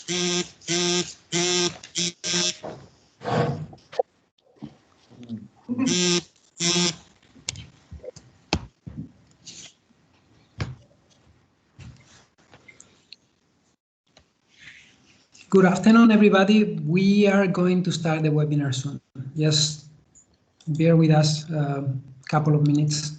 Good afternoon, everybody. We are going to start the webinar soon. Just bear with us a couple of minutes.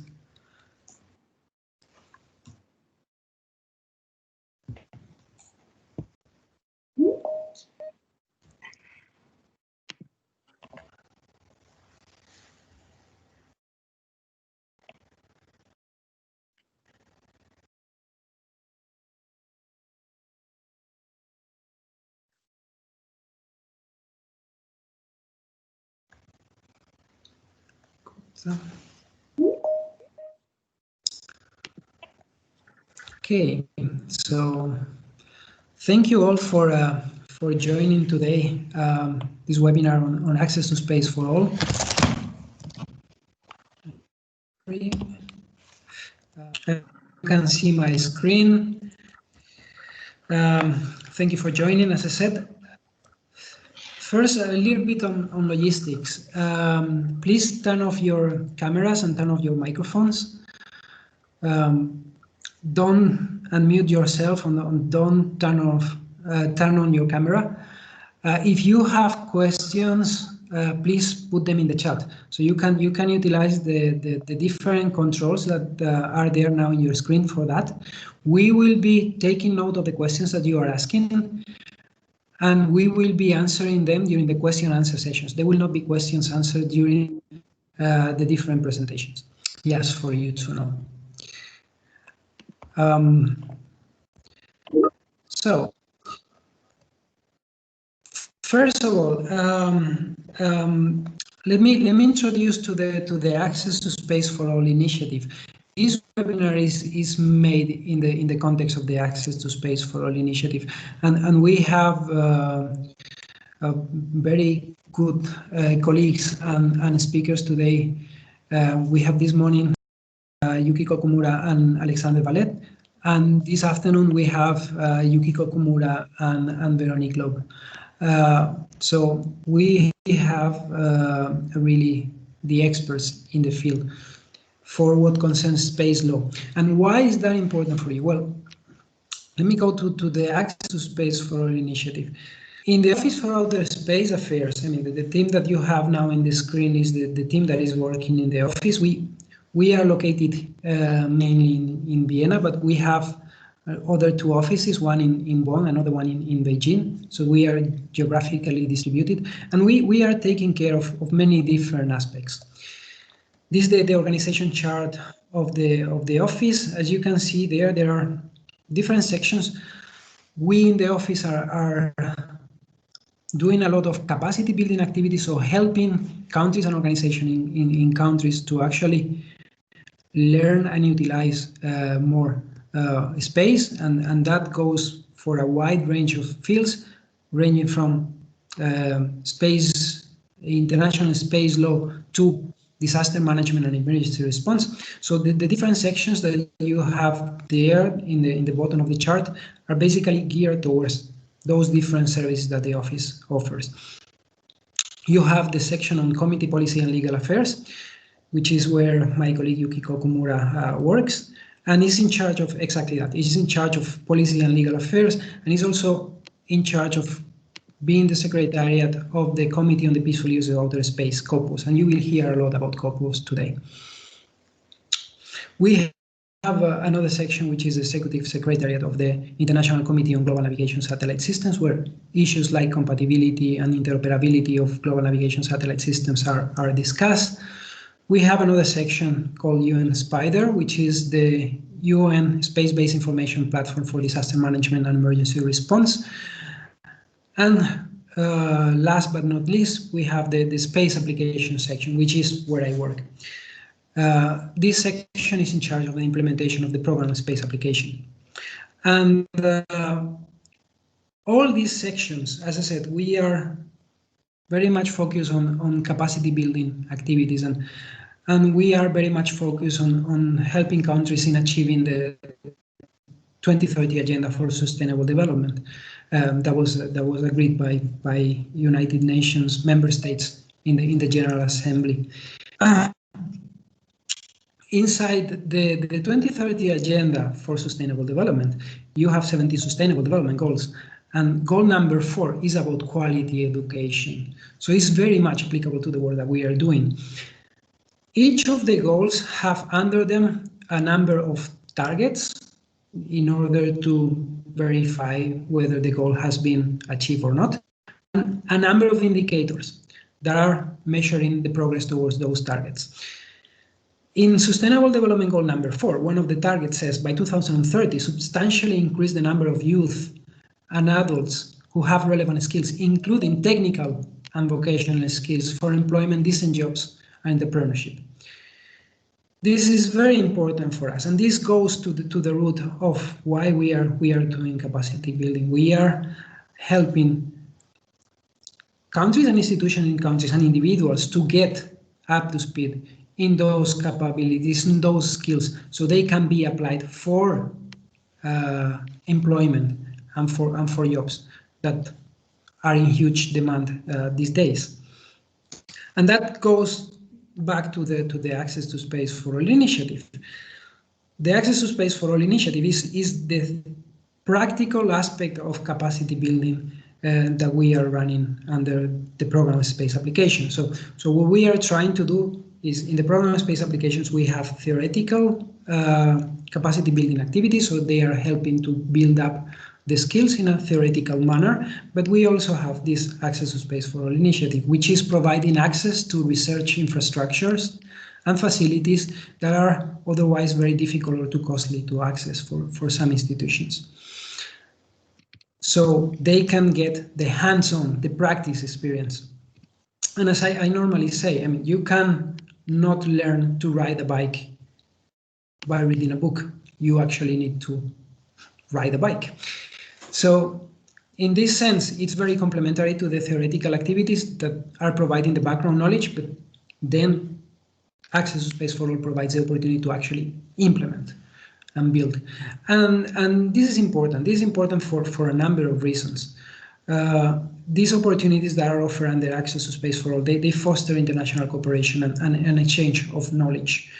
Okay, so thank you all for joining today this webinar on access to space for all. You can see my screen. Thank you for joining. As I said, first a little bit on logistics. Please turn off your cameras and turn off your microphones. Don't unmute yourself and don't turn on your camera. If you have questions, please put them in the chat. So you can utilize the different controls that are there now in your screen for that. We will be taking note of the questions that you are asking, and we will be answering them during the question and answer sessions. There will not be questions answered during the different presentations. Yes, for you to know. So, first of all, let me introduce to the Access to Space for All initiative. This webinar is made in the context of the Access to Space for All initiative, and we have very good colleagues and speakers today. We have this morning Yukiko Komura and Alexander Vallet, and this afternoon we have Yukiko Komura and Veronique Loeb. So we have really the experts in the field for what concerns space law. And why is that important for you? Well, let me go to the Access to Space for All initiative. In the Office for Outer Space Affairs, I mean, the team that you have now in the screen is the team that is working in the office. We are located mainly in Vienna, but we have other two offices, one in Bonn, another one in Beijing. So we are geographically distributed, and we are taking care of many different aspects. This is the organization chart of the office. As you can see there are different sections. We in the office are doing a lot of capacity building activities, so helping countries and organizations in countries to actually learn and utilize more space, and that goes for a wide range of fields, ranging from international space law to disaster management and emergency response. So the different sections that you have there in the bottom of the chart are basically geared towards those different services that the office offers. You have the section on committee policy and legal affairs, which is where my colleague Yukiko Komura works, and is in charge of exactly that. He's in charge of policy and legal affairs, and he's also in charge of being the secretariat of the Committee on the Peaceful Use of Outer Space, COPUS, and you will hear a lot about COPUS today. We have another section, which is the Executive Secretariat of the International Committee on Global Navigation Satellite Systems, where issues like compatibility and interoperability of global navigation satellite systems are discussed. We have another section called UN SPIDER, which is the UN Space-Based Information Platform for Disaster Management and Emergency Response. And last but not least, we have the Space Application section, which is where I work. This section is in charge of the implementation of the program Space Application. And all these sections, as I said, we are very much focused on capacity building activities, and we are very much focused on helping countries in achieving 2030 Agenda for Sustainable Development that was agreed by United Nations member states in the General Assembly. Inside the 2030 Agenda for Sustainable Development, you have 17 Sustainable Development Goals, and goal number 4 is about quality education. So it's very much applicable to the work that we are doing. Each of the goals have under them a number of targets in order to verify whether the goal has been achieved or not, and a number of indicators that are measuring the progress towards those targets. In Sustainable Development Goal number 4, one of the targets says by 2030, substantially increase the number of youth and adults who have relevant skills, including technical and vocational skills for employment, decent jobs, and entrepreneurship. This is very important for us, and this goes to the root of why we are doing capacity building. We are helping countries and institutions in countries and individuals to get up to speed in those capabilities, in those skills, so they can be applied for employment and for jobs that are in huge demand these days. And that goes back to the Access to Space for All initiative. The Access to Space for All initiative is the practical aspect of capacity building that we are running under the program Space Applications. So what we are trying to do is in the program Space Applications, we have theoretical capacity building activities, so they are helping to build up the skills in a theoretical manner, but we also have this Access to Space for All initiative, which is providing access to research infrastructures and facilities that are otherwise very difficult or too costly to access for some institutions. So they can get the hands-on, the practice experience. And as I normally say, I mean, you can not learn to ride a bike by reading a book. You actually need to ride a bike. So in this sense, it's very complementary to the theoretical activities that are providing the background knowledge, but then Access to Space for All provides the opportunity to actually implement and build. And this is important. This is important for a number of reasons. These opportunities that are offered under Access to Space for All, they foster international cooperation and exchange of knowledge.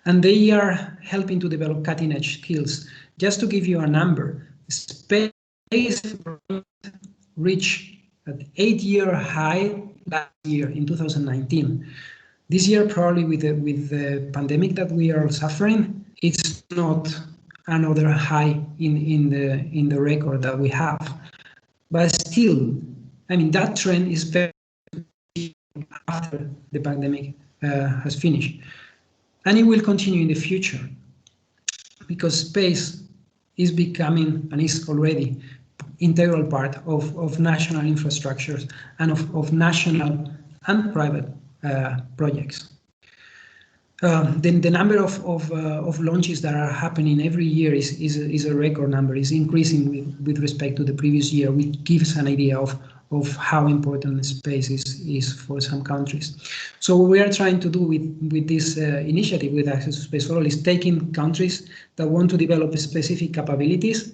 And they are helping to develop cutting-edge skills. Just to give you a number, space reached an 8-year high last year in 2019. This year, probably with the pandemic that we are suffering, it's not another high in the record that we have. But still, I mean, that trend is very after the pandemic has finished. And it will continue in the future because space is becoming and is already integral part of national infrastructures and of national and private projects. The number of launches that are happening every year is a record number, is increasing with respect to the previous year, which gives an idea of how important space is for some countries. So what we are trying to do with this initiative, with Access to Space for All, is taking countries that want to develop specific capabilities,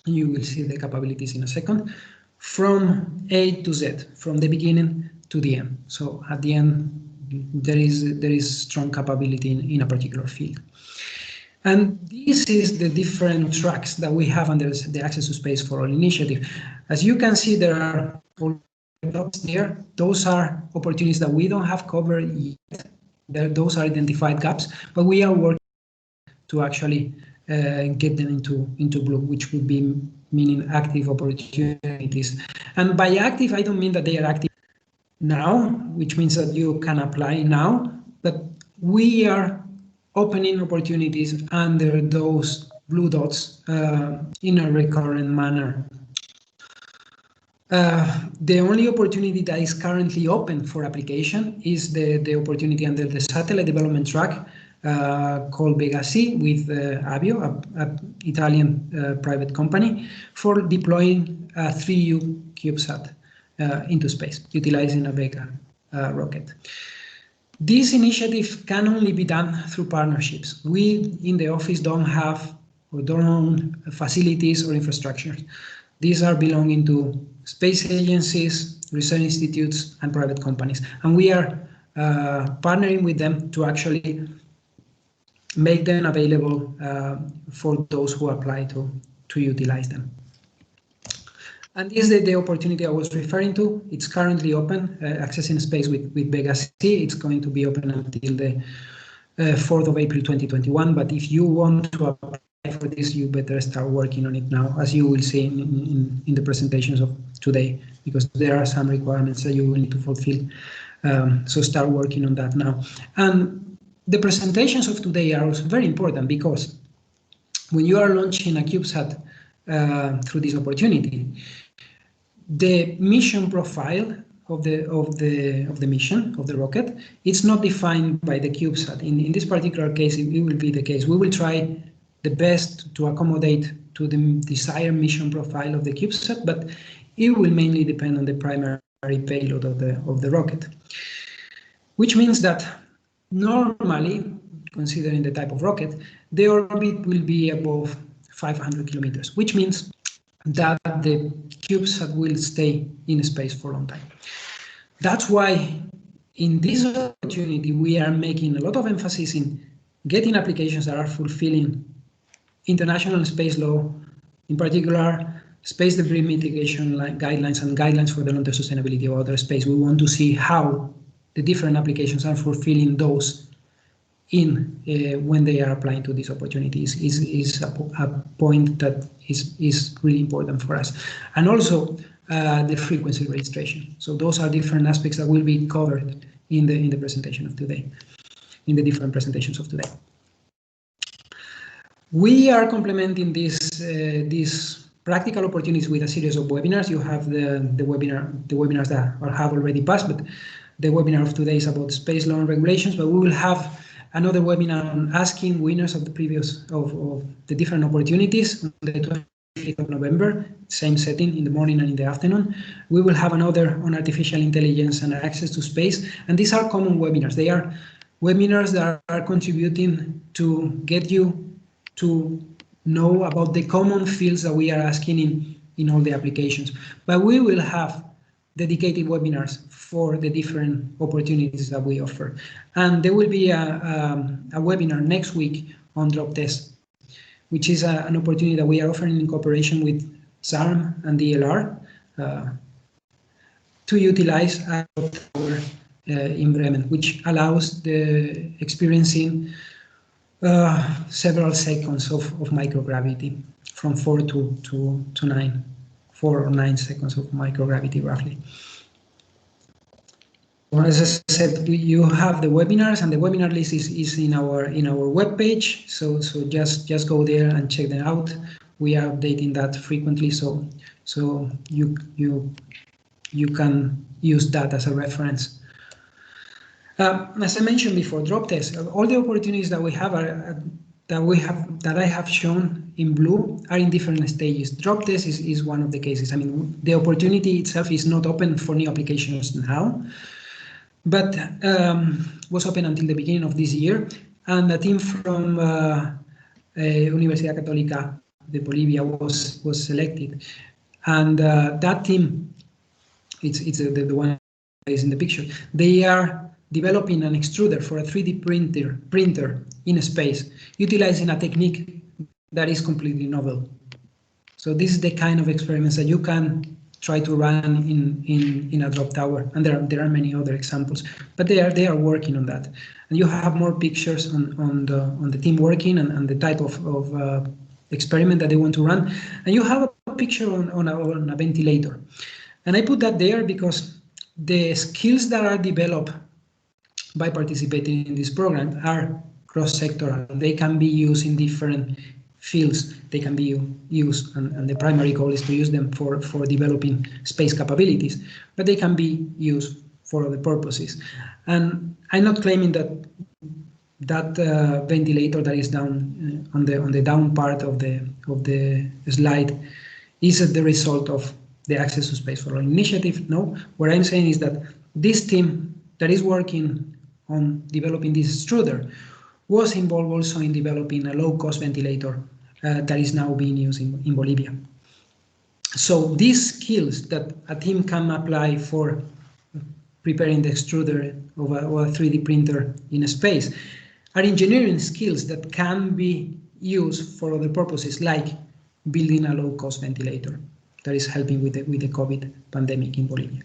and you will see the capabilities in a second, from A to Z, from the beginning to the end. So at the end, there is strong capability in a particular field. And this is the different tracks that we have under the Access to Space for All initiative. As you can see, there are dots there. Those are opportunities that we don't have covered yet. Those are identified gaps, but we are working to actually get them into blue, which would be meaning active opportunities. And by active, I don't mean that they are active now, which means that you can apply now, but we are opening opportunities under those blue dots in a recurrent manner. The only opportunity that is currently open for application is the opportunity under the satellite development track called Vega C with Avio, an Italian private company, for deploying a 3U CubeSat into space, utilizing a Vega rocket. This initiative can only be done through partnerships. We in the office don't have their own facilities or infrastructure. These are belonging to space agencies, research institutes, and private companies. And we are partnering with them to actually make them available for those who apply to utilize them. And this is the opportunity I was referring to. It's currently open, accessing space with Vega C. It's going to be open until the 4th of April 2021. But if you want to apply for this, you better start working on it now, as you will see in the presentations of today, because there are some requirements that you will need to fulfill. So start working on that now. And the presentations of today are also very important, because when you are launching a CubeSat through this opportunity, the mission profile of the mission of the rocket, it's not defined by the CubeSat. In this particular case, it will be the case. We will try the best to accommodate to the desired mission profile of the CubeSat, but it will mainly depend on the primary payload of the rocket. Which means that normally, considering the type of rocket, the orbit will be above 500 kilometers, which means that the CubeSat will stay in space for a long time. That's why in this opportunity we are making a lot of emphasis in getting applications that are fulfilling international space law, in particular space debris mitigation guidelines and guidelines for the long-term sustainability of outer space. We want to see how the different applications are fulfilling those when they are applying to these opportunities is a point that is really important for us. And also the frequency registration. So those are different aspects that will be covered in the presentation of today, in the different presentations of today. We are complementing these practical opportunities with a series of webinars. You have the webinars that have already passed, but the webinar of today is about space law and regulations, but we will have another webinar on asking winners of the previous of the different opportunities on the 25th of November, same setting in the morning and in the afternoon. We will have another on artificial intelligence and access to space, and these are common webinars. They are webinars that are contributing to get you to know about the common fields that we are asking in all the applications. But we will have dedicated webinars for the different opportunities that we offer. And there will be a webinar next week on drop test, which is an opportunity that we are offering in cooperation with SARM and DLR to utilize our tower in Bremen, which allows the experiencing several seconds of microgravity, from 4 to 9, 4 or 9 seconds of microgravity roughly. Well, as I said, you have the webinars, and the webinar list is in our webpage. So just go there and check them out. We are updating that frequently, so you can use that as a reference. As I mentioned before, drop test. All the opportunities that we have that I have shown in blue are in different stages. Drop test is one of the cases. I mean, the opportunity itself is not open for new applications now, but was open until the beginning of this year. And a team from Universidad Católica de Bolivia was selected, and that team, it's the one that is in the picture. They are developing an extruder for a 3D printer in space, utilizing a technique that is completely novel. So this is the kind of experiments that you can try to run in a drop tower, and there are many other examples, but they are working on that. And you have more pictures on the team working and the type of experiment that they want to run. And you have a picture on a ventilator, and I put that there because the skills that are developed by participating in this program are cross-sectoral. They can be used in different fields. They can be used, and the primary goal is to use them for developing space capabilities, but they can be used for other purposes. And I'm not claiming that ventilator that is down on the down part of the slide is the result of the Access to Space for All initiative. No, what I'm saying is that this team that is working on developing this extruder was involved also in developing a low-cost ventilator that is now being used in Bolivia. So these skills that a team can apply for preparing the extruder of a 3D printer in space are engineering skills that can be used for other purposes, like building a low-cost ventilator that is helping with the COVID pandemic in Bolivia,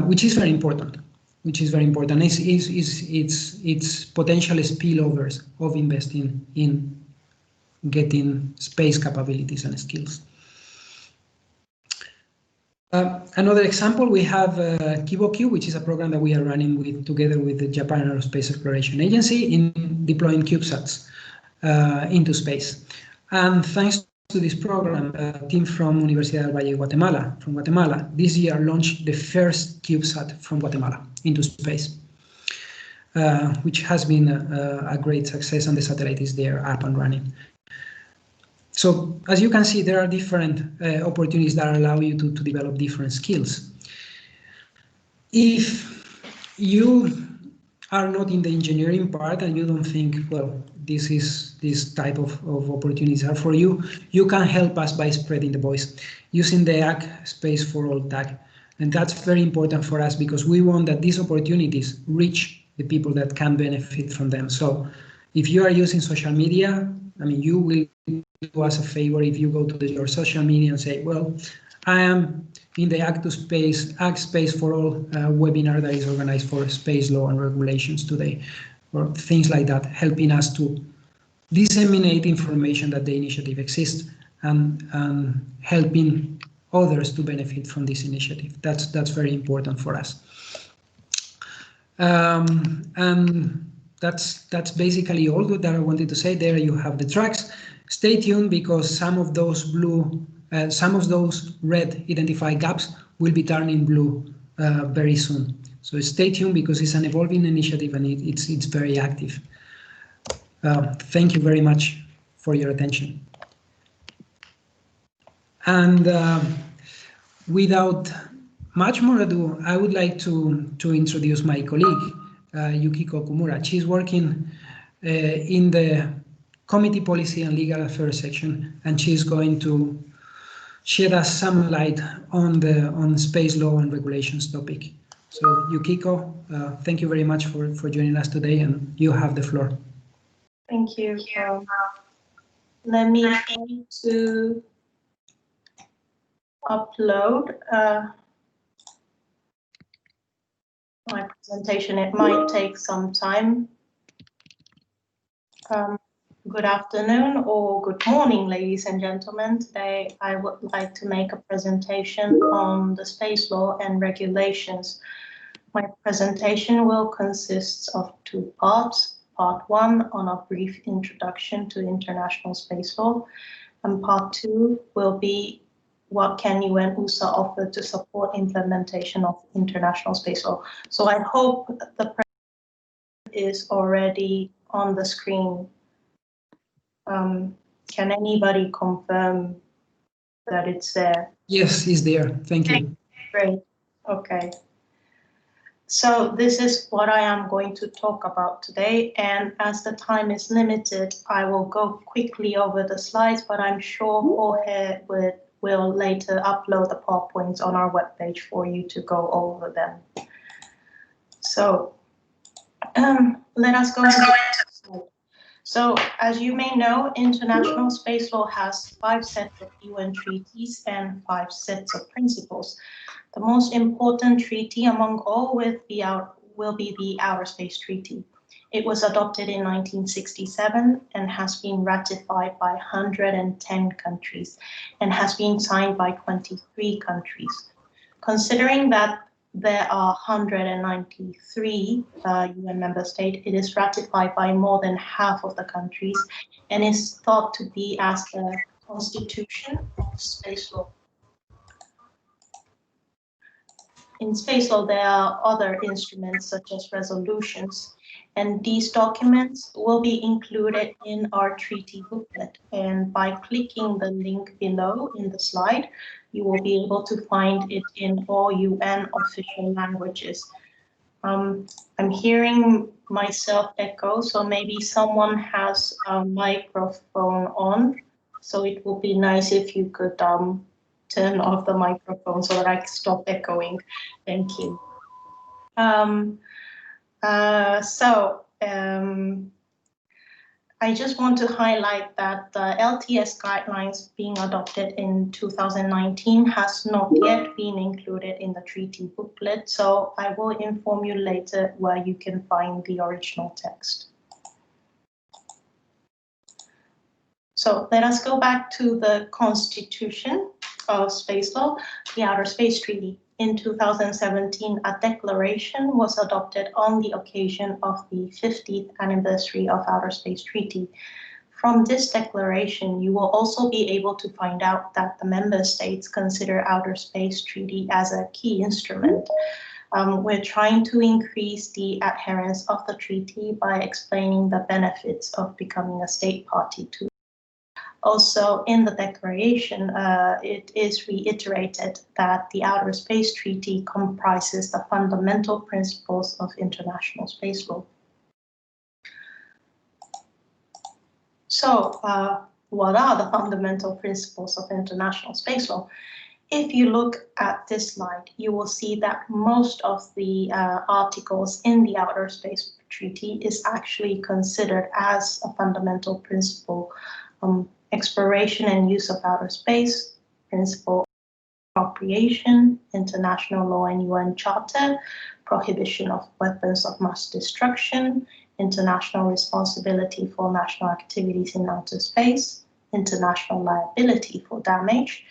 which is very important. It's potential spillovers of investing in getting space capabilities and skills. Another example, we have KiboQ, which is a program that we are running together with the Japan Aerospace Exploration Agency in deploying CubeSats into space. And thanks to this program, a team from Universidad del Valle, Guatemala, this year launched the first CubeSat from Guatemala into space, which has been a great success, and the satellite is there up and running. So as you can see, there are different opportunities that allow you to develop different skills. If you are not in the engineering part and you don't think, well, this type of opportunities are for you, you can help us by spreading the voice using the ACK Space for All tag. And that's very important for us because we want that these opportunities reach the people that can benefit from them. So if you are using social media, I mean, you will do us a favor if you go to your social media and say, well, I am in the ACK Space for All webinar that is organized for space law and regulations today, or things like that, helping us to disseminate information that the initiative exists and helping others to benefit from this initiative. That's very important for us. And that's basically all that I wanted to say. There you have the tracks. Stay tuned because some of those red identified gaps will be turning blue very soon. So stay tuned because it's an evolving initiative and it's very active. Thank you very much for your attention. And without much more ado, I would like to introduce my colleague, Yukiko Kumura. She's working in the Committee Policy and Legal Affairs section, and she's going to shed us some light on space law and regulations topic. So Yukiko, thank you very much for joining us today, and you have the floor. Thank you. Let me try to upload my presentation. It might take some time. Good afternoon or good morning, ladies and gentlemen. Today I would like to make a presentation on the space law and regulations. My presentation will consist of two parts. Part one on a brief introduction to international space law, and part two will be what can UNOOSA offer to support implementation of international space law. So I hope the presentation is already on the screen. Can anybody confirm that it's there? Yes, it's there. Thank you. Great. Okay. So this is what I am going to talk about today, and as the time is limited, I will go quickly over the slides, but I'm sure Jorge will later upload the PowerPoints on our webpage for you to go over them. So let us go into the slide. So as you may know, international space law has 5 sets of UN treaties and 5 sets of principles. The most important treaty among all will be the Outer Space Treaty. It was adopted in 1967 and has been ratified by 110 countries and has been signed by 23 countries. Considering that there are 193 UN member states, it is ratified by more than half of the countries and is thought to be as the constitution of space law. In space law, there are other instruments such as resolutions, and these documents will be included in our treaty booklet. And by clicking the link below in the slide, you will be able to find it in all UN official languages. I'm hearing myself echo, so maybe someone has a microphone on. So it would be nice if you could turn off the microphone so that I can stop echoing. Thank you. I just want to highlight that the LTS guidelines being adopted in 2019 has not yet been included in the treaty booklet, so I will inform you later where you can find the original text. So let us go back to the Constitution of Space Law, the Outer Space Treaty. In 2017, a declaration was adopted on the occasion of the 50th anniversary of Outer Space Treaty. From this declaration, you will also be able to find out that the member states consider Outer Space Treaty as a key instrument. We're trying to increase the adherence of the treaty by explaining the benefits of becoming a state party to. Also, in the declaration, it is reiterated that the Outer Space Treaty comprises the fundamental principles of international space law. So, what are the fundamental principles of international space law? If you look at this slide, you will see that most of the articles in the Outer Space Treaty is actually considered as a fundamental principle. Exploration and use of outer space, principle of appropriation, international law and UN Charter, prohibition of weapons of mass destruction, international responsibility for national activities in outer space, international liability for damage,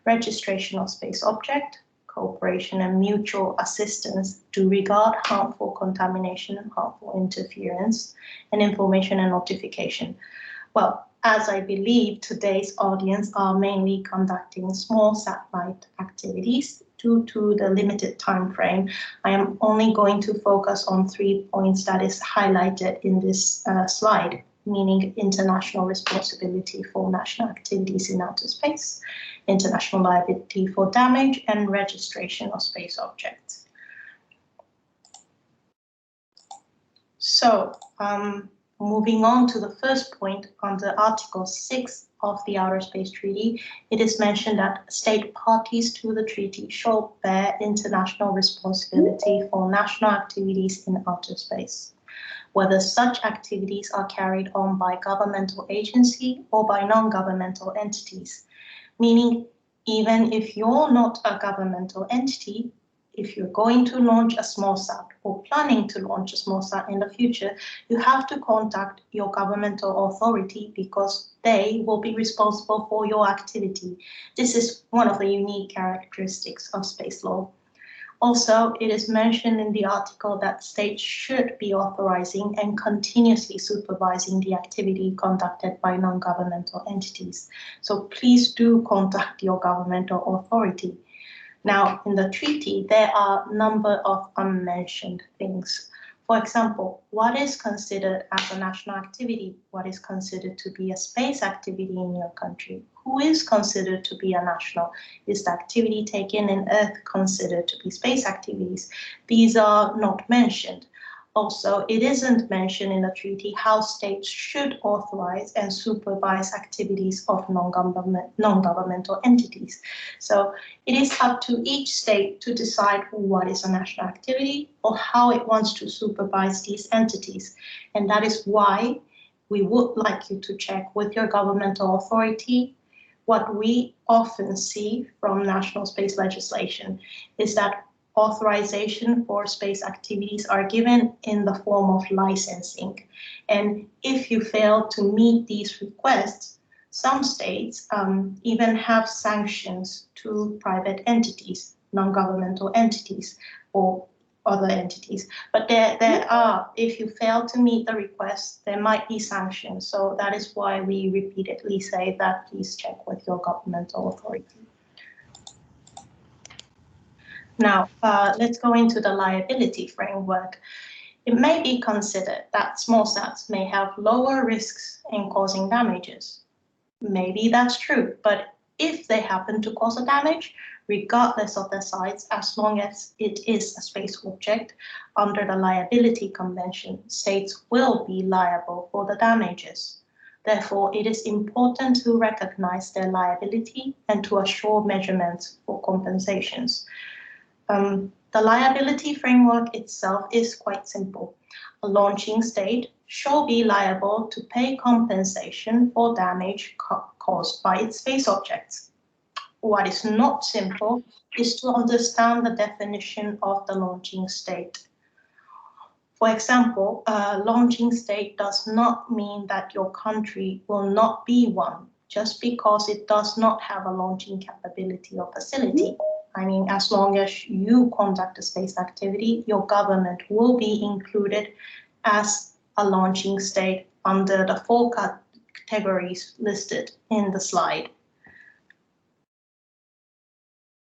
registration of space object, cooperation and mutual assistance to regard harmful contamination and harmful interference, and information and notification. Well, as I believe today's audience are mainly conducting small satellite activities due to the limited time frame, I am only going to focus on 3 points that is highlighted in this slide, meaning international responsibility for national activities in outer space, international liability for damage, and registration of space objects. So, moving on to the first point, under Article 6 of the Outer Space Treaty, it is mentioned that state parties to the treaty shall bear international responsibility for national activities in outer space, whether such activities are carried on by governmental agency or by non-governmental entities. Meaning, even if you're not a governmental entity, if you're going to launch a small sat or planning to launch a small sat in the future, you have to contact your governmental authority because they will be responsible for your activity. This is one of the unique characteristics of space law. Also, it is mentioned in the article that states should be authorizing and continuously supervising the activity conducted by non-governmental entities. So please do contact your governmental authority. Now, in the treaty, there are a number of unmentioned things. For example, what is considered as a national activity? What is considered to be a space activity in your country? Who is considered to be a national? Is the activity taken in Earth considered to be space activities? These are not mentioned. Also, it isn't mentioned in the treaty how states should authorize and supervise activities of non-governmental entities. So it is up to each state to decide what is a national activity or how it wants to supervise these entities. And that is why we would like you to check with your governmental authority. What we often see from national space legislation is that authorization for space activities are given in the form of licensing. And if you fail to meet these requests, some states even have sanctions to private entities, non-governmental entities, or other entities. But there are, if you fail to meet the requests, there might be sanctions. So that is why we repeatedly say that please check with your governmental authority. Now, let's go into the liability framework. It may be considered that small sats may have lower risks in causing damages. Maybe that's true, but if they happen to cause a damage, regardless of their size, as long as it is a space object, under the Liability Convention, states will be liable for the damages. Therefore, it is important to recognize their liability and to assure measurements for compensations. The liability framework itself is quite simple. A launching state shall be liable to pay compensation for damage caused by its space objects. What is not simple is to understand the definition of the launching state. For example, a launching state does not mean that your country will not be one just because it does not have a launching capability or facility. I mean, as long as you conduct a space activity, your government will be included as a launching state under the 4 categories listed in the slide.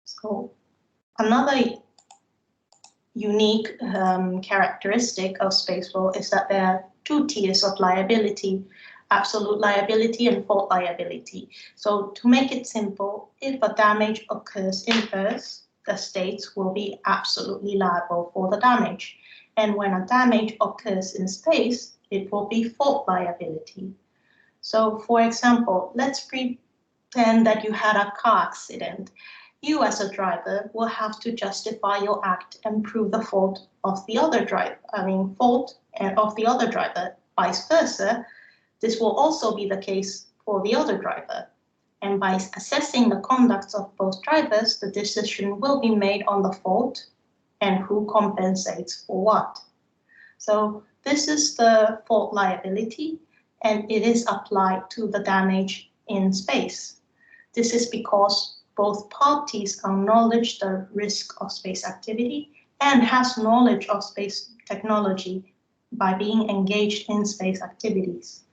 So another unique characteristic of space law is that there are 2 tiers of liability: absolute liability and fault liability. So to make it simple, if a damage occurs in Earth, the states will be absolutely liable for the damage. And when a damage occurs in space, it will be fault liability. So for example, let's pretend that you had a car accident. You as a driver will have to justify your act and prove the fault of the other driver, of the other driver, vice versa. This will also be the case for the other driver. And by assessing the conduct of both drivers, the decision will be made on the fault and who compensates for what. So this is the fault liability, and it is applied to the damage in space. This is because both parties acknowledge the risk of space activity and has knowledge of space technology by being engaged in space activities.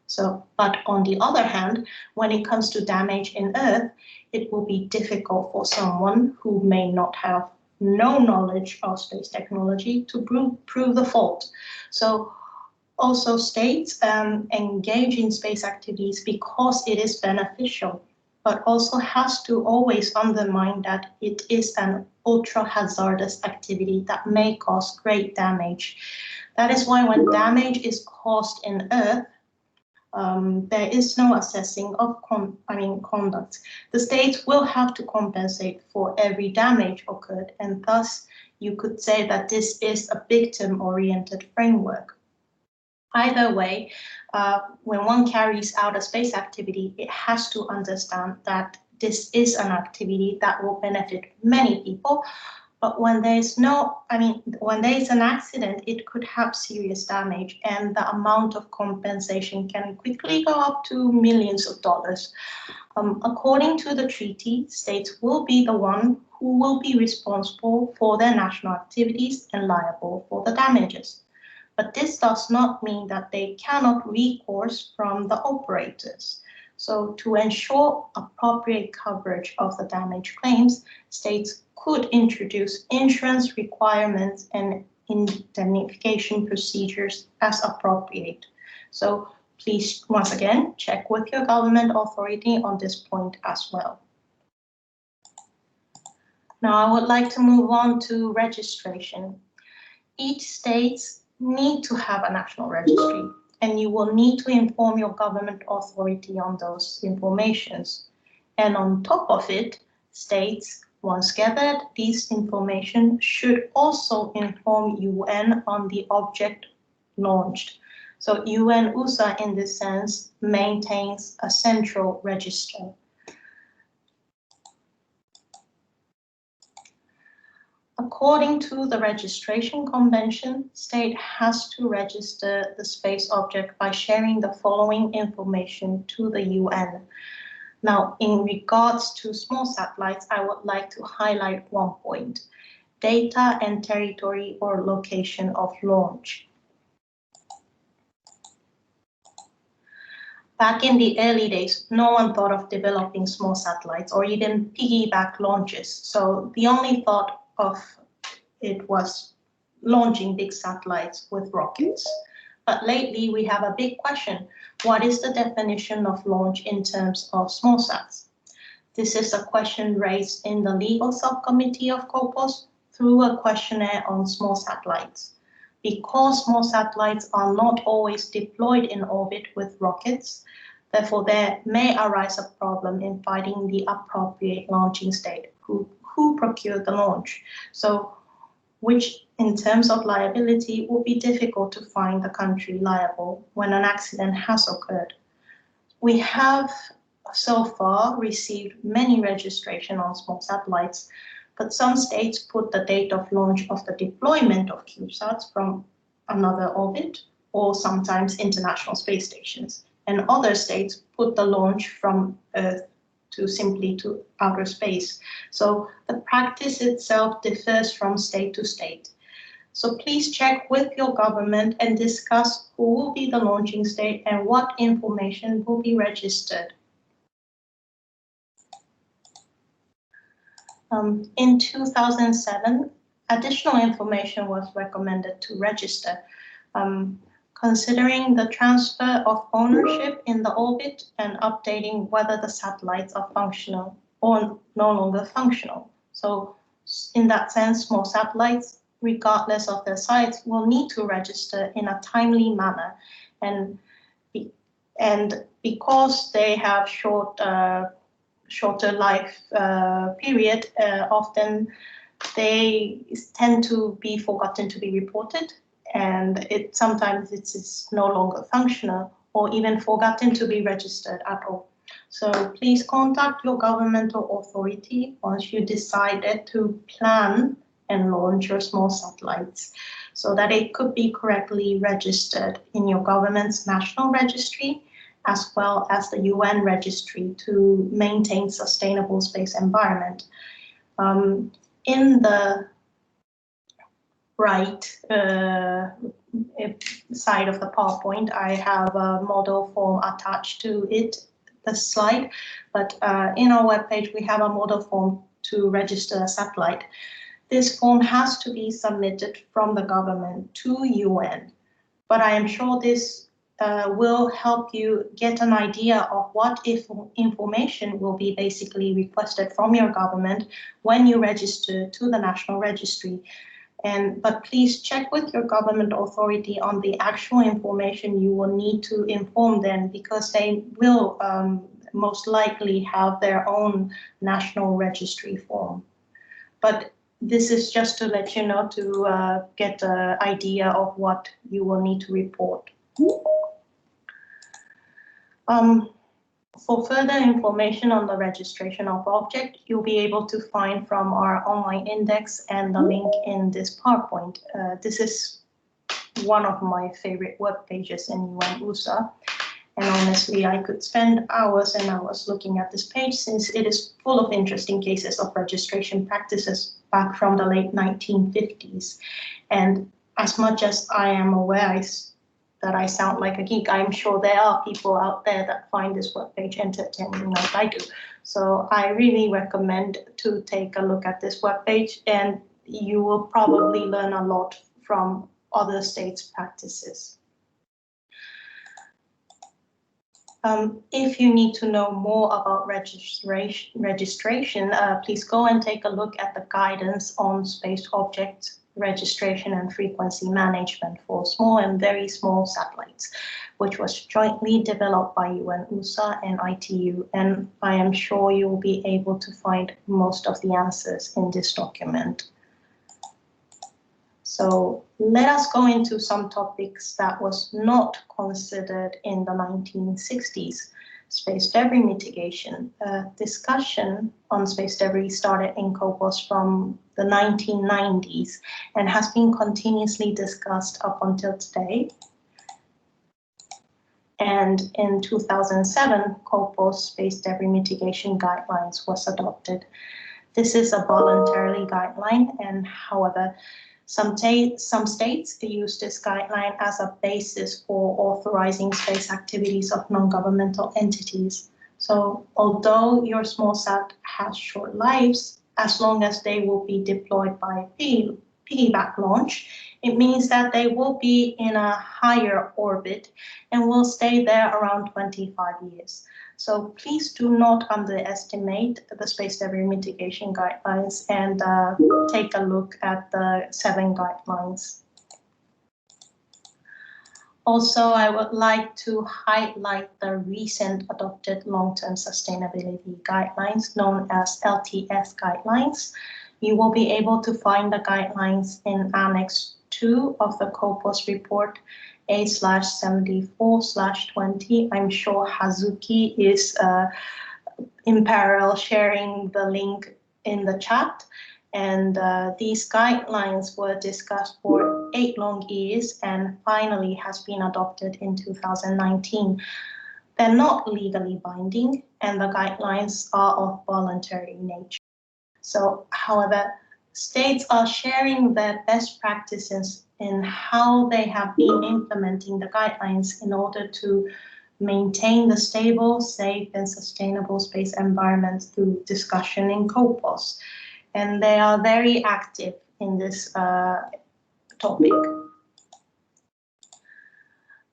So, but on the other hand, when it comes to damage in Earth, it will be difficult for someone who may not have no knowledge of space technology to prove the fault. So also states engage in space activities because it is beneficial, but also has to always undermine that it is an ultra hazardous activity that may cause great damage. That is why when damage is caused in Earth, there is no assessing of conduct. The states will have to compensate for every damage occurred, and thus you could say that this is a victim-oriented framework. Either way, when one carries out a space activity, it has to understand that this is an activity that will benefit many people. But when there is when there is an accident, it could have serious damage, and the amount of compensation can quickly go up to millions of dollars. According to the treaty, states will be the one who will be responsible for their national activities and liable for the damages. But this does not mean that they cannot recourse from the operators. So to ensure appropriate coverage of the damage claims, states could introduce insurance requirements and indemnification procedures as appropriate. So please, once again, check with your government authority on this point as well. Now I would like to move on to registration. Each state needs to have a national registry, and you will need to inform your government authority on those informations. And on top of it, states, once gathered, these information should also inform UN on the object launched. So UNOOSA, in this sense, maintains a central register. According to the registration convention, state has to register the space object by sharing the following information to the UN. Now, in regards to small satellites, I would like to highlight one point: data and territory or location of launch. Back in the early days, no one thought of developing small satellites or even piggyback launches. So the only thought of it was launching big satellites with rockets. But lately we have a big question: what is the definition of launch in terms of small sats? This is a question raised in the legal subcommittee of COPOS through a questionnaire on small satellites. Because small satellites are not always deployed in orbit with rockets, therefore there may arise a problem in finding the appropriate launching state, who procured the launch. So, which in terms of liability will be difficult to find the country liable when an accident has occurred. We have so far received many registration on small satellites, but some states put the date of launch of the deployment of CubeSats from another orbit or sometimes international space stations. And other states put the launch from Earth to simply to outer space. So the practice itself differs from state to state. So please check with your government and discuss who will be the launching state and what information will be registered. In 2007, additional information was recommended to register, considering the transfer of ownership in the orbit and updating whether the satellites are functional or no longer functional. So in that sense, small satellites, regardless of their size, will need to register in a timely manner. And because they have shorter life period, often they tend to be forgotten to be reported, and sometimes it's no longer functional or even forgotten to be registered at all. So please contact your governmental authority once you decided to plan and launch your small satellites, so that it could be correctly registered in your government's national registry as well as the UN registry to maintain sustainable space environment. In the right side of the PowerPoint, I have a model form attached to it, the slide, but in our webpage we have a model form to register a satellite. This form has to be submitted from the government to UN, but I am sure this will help you get an idea of what information will be basically requested from your government when you register to the National Registry. But please check with your government authority on the actual information you will need to inform them, because they will most likely have their own national registry form. But this is just to let you know, to get an idea of what you will need to report. For further information on the registration of object, you'll be able to find from our online index and the link in this PowerPoint. This is one of my favorite web pages in UNOOSA. And honestly, I could spend hours and hours looking at this page, since it is full of interesting cases of registration practices back from the late 1950s. And as much as I am aware that I sound like a geek, I'm sure there are people out there that find this webpage entertaining like I do. So I really recommend to take a look at this webpage, and you will probably learn a lot from other states' practices. If you need to know more about registration, please go and take a look at the guidance on space object registration and frequency management for small and very small satellites, which was jointly developed by UNOOSA and ITU, and I am sure you will be able to find most of the answers in this document. So let us go into some topics that was not considered in the 1960s. Space debris mitigation. Discussion on space debris started in COPOS from the 1990s and has been continuously discussed up until today. And in 2007, COPOS Space Debris Mitigation Guidelines was adopted. This is a voluntary guideline, and however, some states use this guideline as a basis for authorizing space activities of non-governmental entities. So although your small sat has short lives, as long as they will be deployed by piggyback launch, it means that they will be in a higher orbit and will stay there around 25 years. So please do not underestimate the space debris mitigation guidelines and take a look at the 7 guidelines. Also, I would like to highlight the recent adopted long-term sustainability guidelines known as LTS guidelines. You will be able to find the guidelines in Annex 2 of the COPOS report A/74/20. I'm sure Hazuki is in parallel sharing the link in the chat. And these guidelines were discussed for 8 long years and finally has been adopted in 2019. They're not legally binding and the guidelines are of voluntary nature. So, however, states are sharing their best practices in how they have been implementing the guidelines in order to maintain the stable, safe, and sustainable space environment through discussion in COPOS. And they are very active in this topic.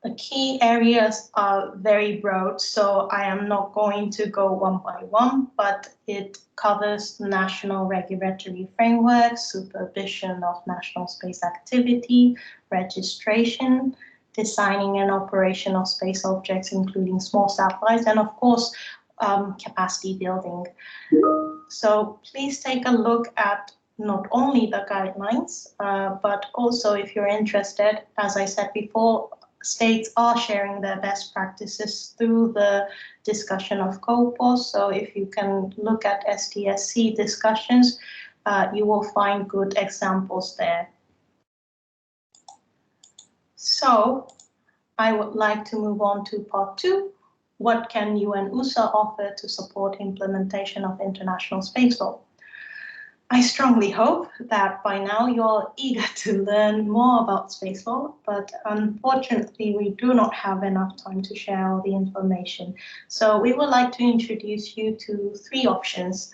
The key areas are very broad, so I am not going to go one by one, but it covers national regulatory frameworks, supervision of national space activity, registration, designing and operation of space objects, including small satellites, and of course, capacity building. So please take a look at not only the guidelines, but also if you're interested, as I said before, states are sharing their best practices through the discussion of COPOS. So if you can look at STSC discussions, you will find good examples there. So I would like to move on to part 2. What can UNOOSA offer to support implementation of international space law? I strongly hope that by now you're eager to learn more about space law, but unfortunately we do not have enough time to share all the information. So we would like to introduce you to 3 options.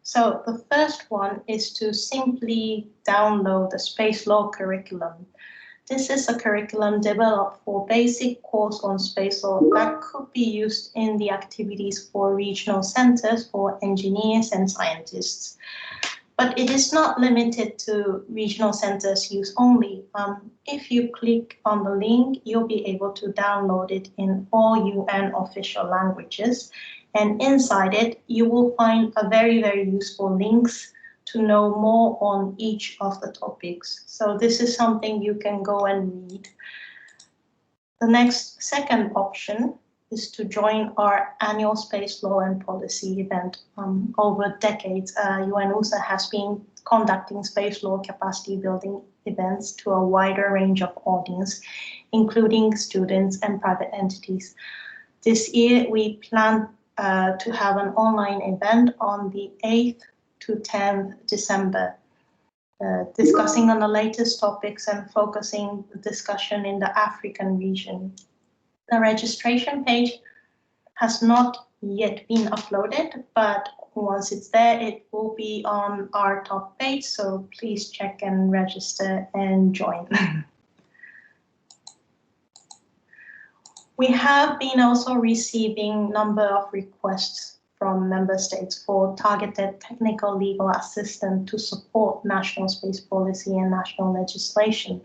So the first one is to simply download the space law curriculum. This is a curriculum developed for basic course on space law that could be used in the activities for regional centers for engineers and scientists. But it is not limited to regional centers use only. If you click on the link, you'll be able to download it in all UN official languages. And inside it, you will find a very, very useful links to know more on each of the topics. So this is something you can go and read. The second option is to join our annual space law and policy event. Over decades, UNOOSA has been conducting space law capacity building events to a wider range of audience, including students and private entities. This year, we plan to have an online event on the 8th to 10th December, discussing on the latest topics and focusing the discussion in the African region. The registration page has not yet been uploaded, but once it's there, it will be on our top page, so please check and register and join. We have been also receiving a number of requests from member states for targeted technical legal assistance to support national space policy and national legislation.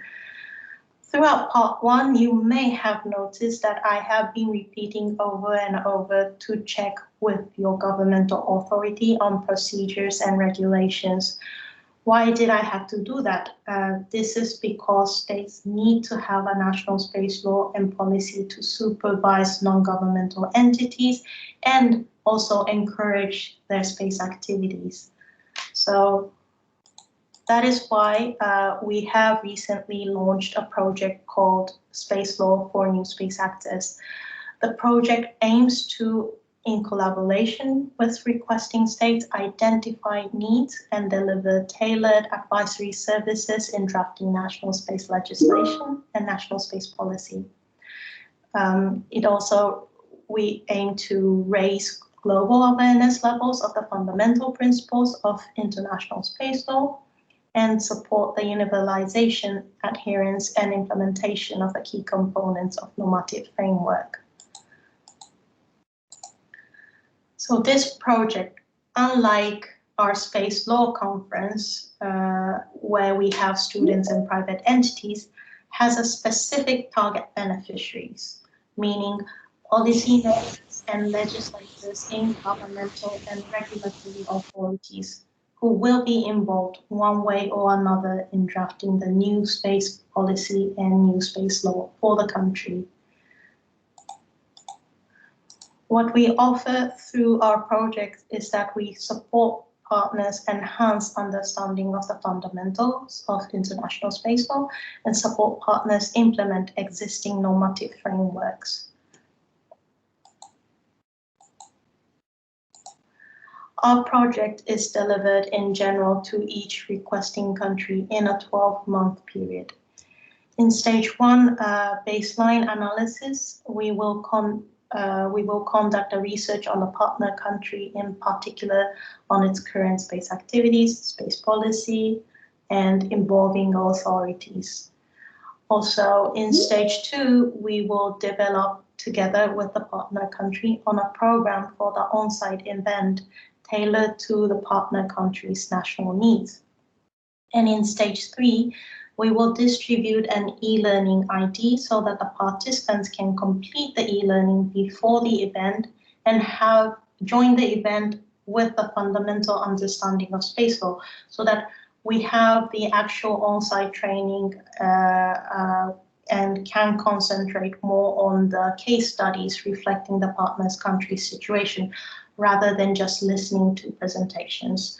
Throughout part 1, you may have noticed that I have been repeating over and over to check with your governmental authority on procedures and regulations. Why did I have to do that? This is because states need to have a national space law and policy to supervise non-governmental entities and also encourage their space activities. So that is why we have recently launched a project called Space Law for New Space Actors. The project aims to, in collaboration with requesting states, identify needs and deliver tailored advisory services in drafting national space legislation and national space policy. We aim to raise global awareness levels of the fundamental principles of international space law and support the universalization, adherence, and implementation of the key components of normative framework. So this project, unlike our space law conference, where we have students and private entities, has a specific target beneficiaries, meaning policymakers and legislators in governmental and regulatory authorities who will be involved one way or another in drafting the new space policy and new space law for the country. What we offer through our project is that we support partners enhance understanding of the fundamentals of international space law and support partners implement existing normative frameworks. Our project is delivered in general to each requesting country in a 12-month period. In stage 1 baseline analysis, we will conduct a research on the partner country, in particular on its current space activities, space policy, and involving authorities. Also, in stage 2, we will develop together with the partner country on a program for the on-site event tailored to the partner country's national needs. And in stage 3, we will distribute an e-learning ID so that the participants can complete the e-learning before the event and join the event with the fundamental understanding of space law, so that we have the actual on-site training and can concentrate more on the case studies reflecting the partner's country's situation, rather than just listening to presentations.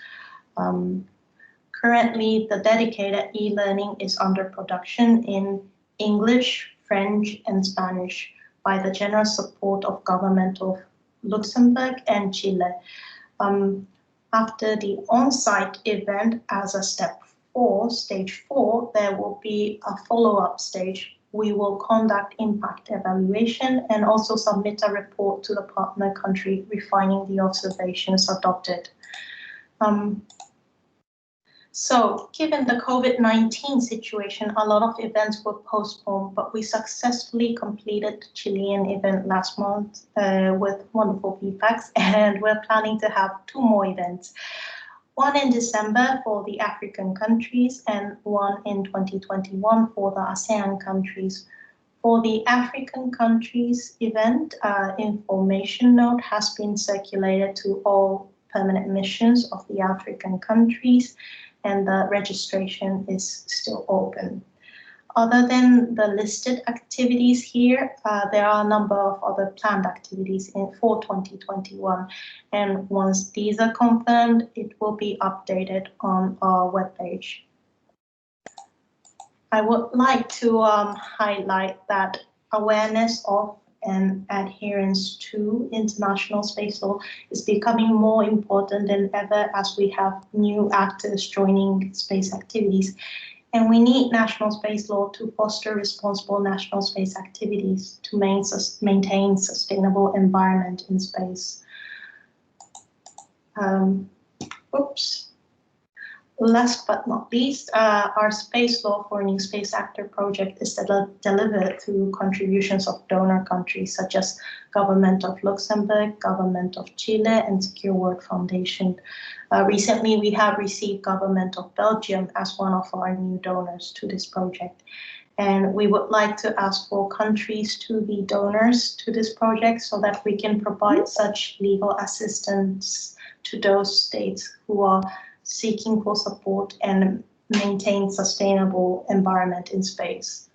Currently, the dedicated e-learning is under production in English, French, and Spanish by the generous support of government of Luxembourg and Chile. After the on-site event as a step 4, stage 4, there will be a follow-up stage. We will conduct impact evaluation and also submit a report to the partner country refining the observations adopted. So, given the COVID-19 situation, a lot of events were postponed, but we successfully completed the Chilean event last month with wonderful feedbacks, and we're planning to have 2 more events. One in December for the African countries and one in 2021 for the ASEAN countries. For the African countries event, information note has been circulated to all permanent missions of the African countries, and the registration is still open. Other than the listed activities here, there are a number of other planned activities for 2021. And once these are confirmed, it will be updated on our webpage. I would like to highlight that awareness of and adherence to international space law is becoming more important than ever as we have new actors joining space activities. And we need national space law to foster responsible national space activities to maintain sustainable environment in space. Last but not least, our space law for a new space actor project is delivered through contributions of donor countries such as Government of Luxembourg, Government of Chile, and Secure World Foundation. Recently, we have received Government of Belgium as one of our new donors to this project. And we would like to ask for countries to be donors to this project so that we can provide such legal assistance to those states who are seeking for support and maintain sustainable environment in space.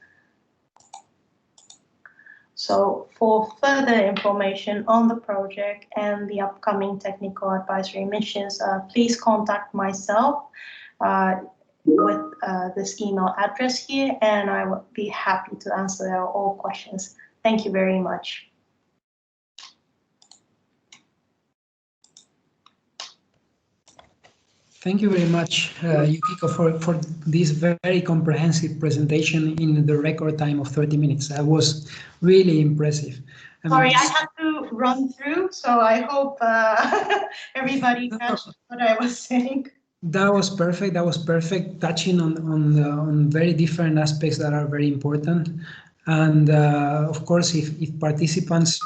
So for further information on the project and the upcoming technical advisory missions, please contact myself with this email address here, and I would be happy to answer all questions. Thank you very much. Thank you very much, Yukiko, for this very comprehensive presentation in the record time of 30 minutes. That was really impressive. Sorry, I had to run through, so I hope everybody catch what I was saying. That was perfect. That was perfect, touching on very different aspects that are very important. And of course, if participants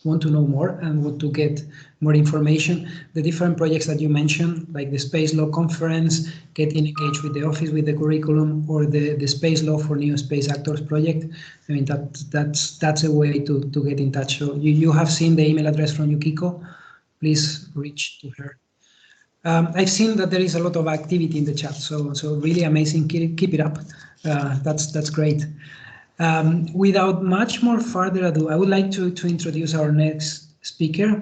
want to know more and want to get more information, the different projects that you mentioned, like the Space Law Conference, getting engaged with the office, with the curriculum, or the Space Law for New Space Actors project, I mean, that's a way to get in touch. So you have seen the email address from Yukiko. Please reach to her. I've seen that there is a lot of activity in the chat, so really amazing. Keep it up. That's great. Without much more further ado, I would like to introduce our next speaker,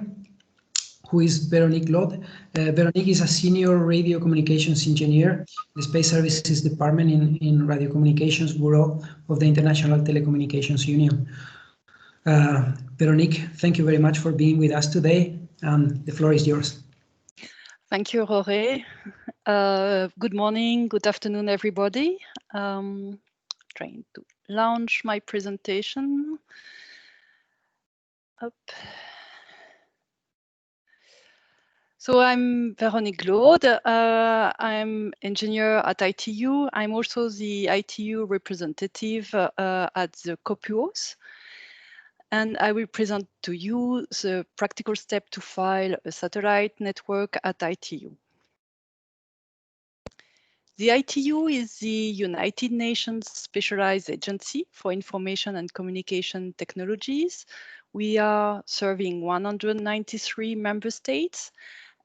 who is Veronique Lod. Veronique is a senior radio communications engineer in the Space Services Department in Radio Communications Bureau of the International Telecommunications Union. Veronique, thank you very much for being with us today. The floor is yours. Thank you, Jorge. Good morning, good afternoon, everybody. Trying to launch my presentation. Up. So I'm Veronique Lod. I'm engineer at ITU. I'm also the ITU representative at the COPUOS. And I will present to you the practical step to file a satellite network at ITU. The ITU is the United Nations Specialized Agency for Information and Communication Technologies. We are serving 193 member states.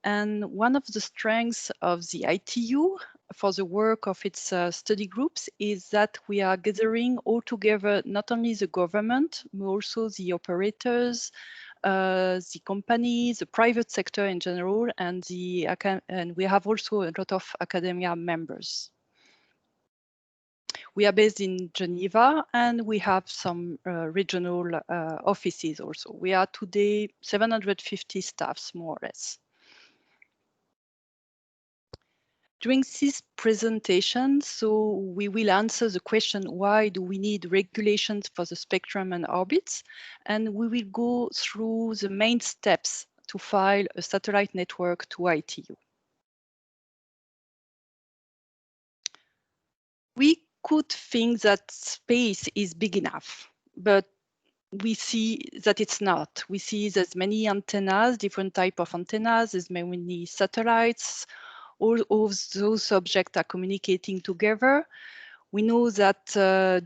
And one of the strengths of the ITU for the work of its study groups is that we are gathering all together not only the government, but also the operators, the companies, the private sector in general, and we have also a lot of academia members. We are based in Geneva, and we have some regional offices also. We are today 750 staffs, more or less. During this presentation, so we will answer the question, why do we need regulations for the spectrum and orbits? And we will go through the main steps to file a satellite network to ITU. We could think that space is big enough, but we see that it's not. We see there's many antennas, different type of antennas, there's many satellites, all of those objects are communicating together. We know that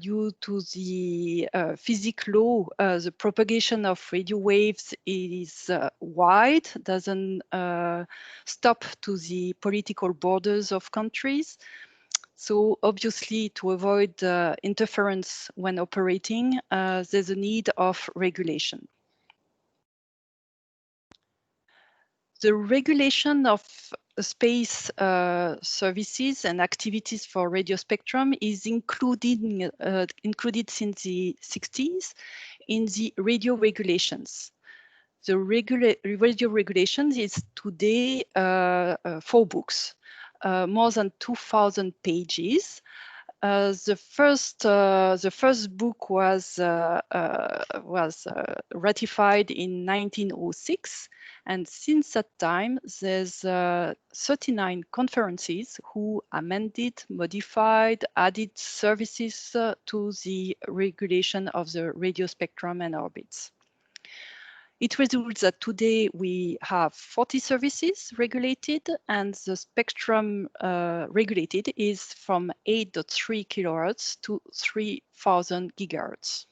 due to the physics law, the propagation of radio waves is wide, doesn't stop to the political borders of countries. So obviously, to avoid interference when operating, there's a need of regulation. The regulation of space services and activities for radio spectrum is included since the 60s in the radio regulations. The radio regulations is today 4 books, more than 2,000 pages. The first book was ratified in 1906, and since that time, there's 39 conferences who amended, modified, added services to the regulation of the radio spectrum and orbits. It results that today we have 40 services regulated, and the spectrum regulated is from 8.3 kilohertz to 3,000 gigahertz.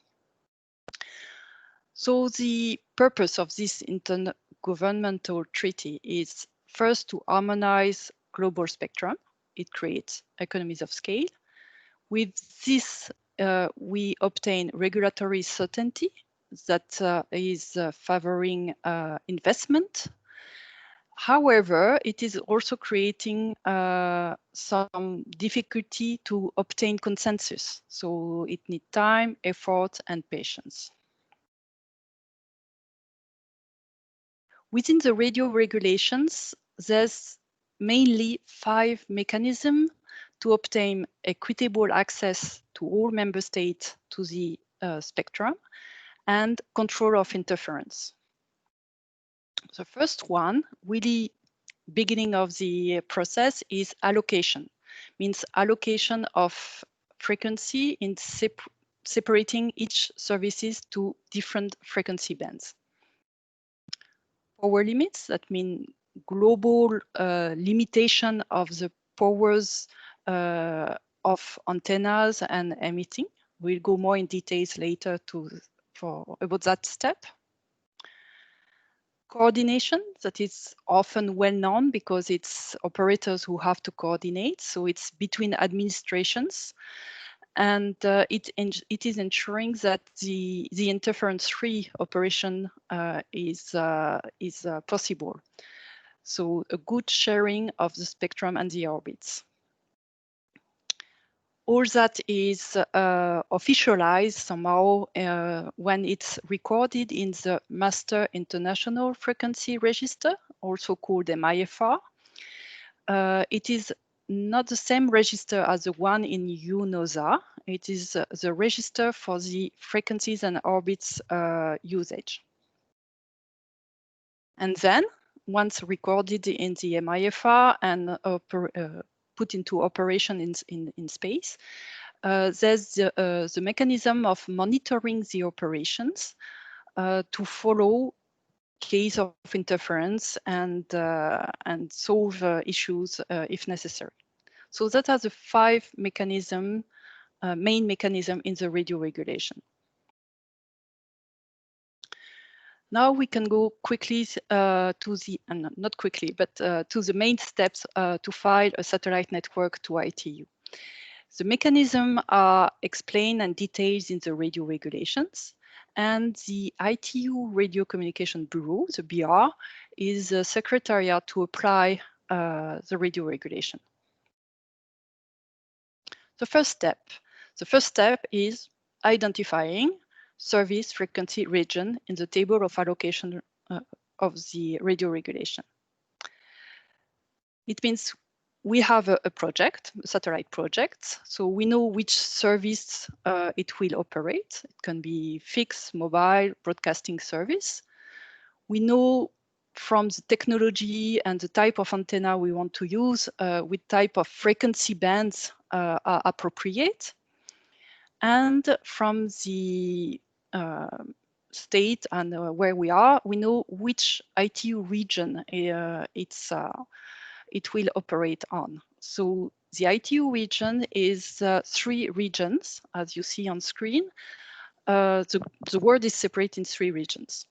So the purpose of this intergovernmental treaty is first to harmonize global spectrum. It creates economies of scale. With this, we obtain regulatory certainty that is favoring investment. However, it is also creating some difficulty to obtain consensus. So it needs time, effort, and patience. Within the radio regulations, there's mainly 5 mechanisms to obtain equitable access to all member states to the spectrum and control of interference. The first one really beginning of the process is allocation, means allocation of frequency in separating each services to different frequency bands. Power limits, that mean global limitation of the powers of antennas and emitting. We'll go more in details later about that step. Coordination, that is often well known because it's operators who have to coordinate. So it's between administrations, and it is ensuring that the interference-free operation is possible. So a good sharing of the spectrum and the orbits. All that is officialized somehow when it's recorded in the Master International Frequency Register, also called MIFR. It is not the same register as the one in UNOOSA. It is the register for the frequencies and orbits usage. And then, once recorded in the MIFR and put into operation in space, there's the mechanism of monitoring the operations to follow case of interference and solve issues if necessary. So that are the 5 main mechanism in the radio regulation. Now we can go quickly to the, not quickly, but to the main steps to file a satellite network to ITU. The mechanism are explained and detailed in the radio regulations, and the ITU Radio Communication Bureau, the BR, is a secretariat to apply the radio regulation. The first step is identifying service frequency region in the table of allocation of the radio regulation. It means we have a project, a satellite project, so we know which service it will operate. It can be fixed, mobile, broadcasting service. We know from the technology and the type of antenna we want to use, what type of frequency bands are appropriate. And from the state and where we are, we know which ITU region it will operate on. So the ITU region is 3 regions, as you see on screen. The world is separated in 3 regions.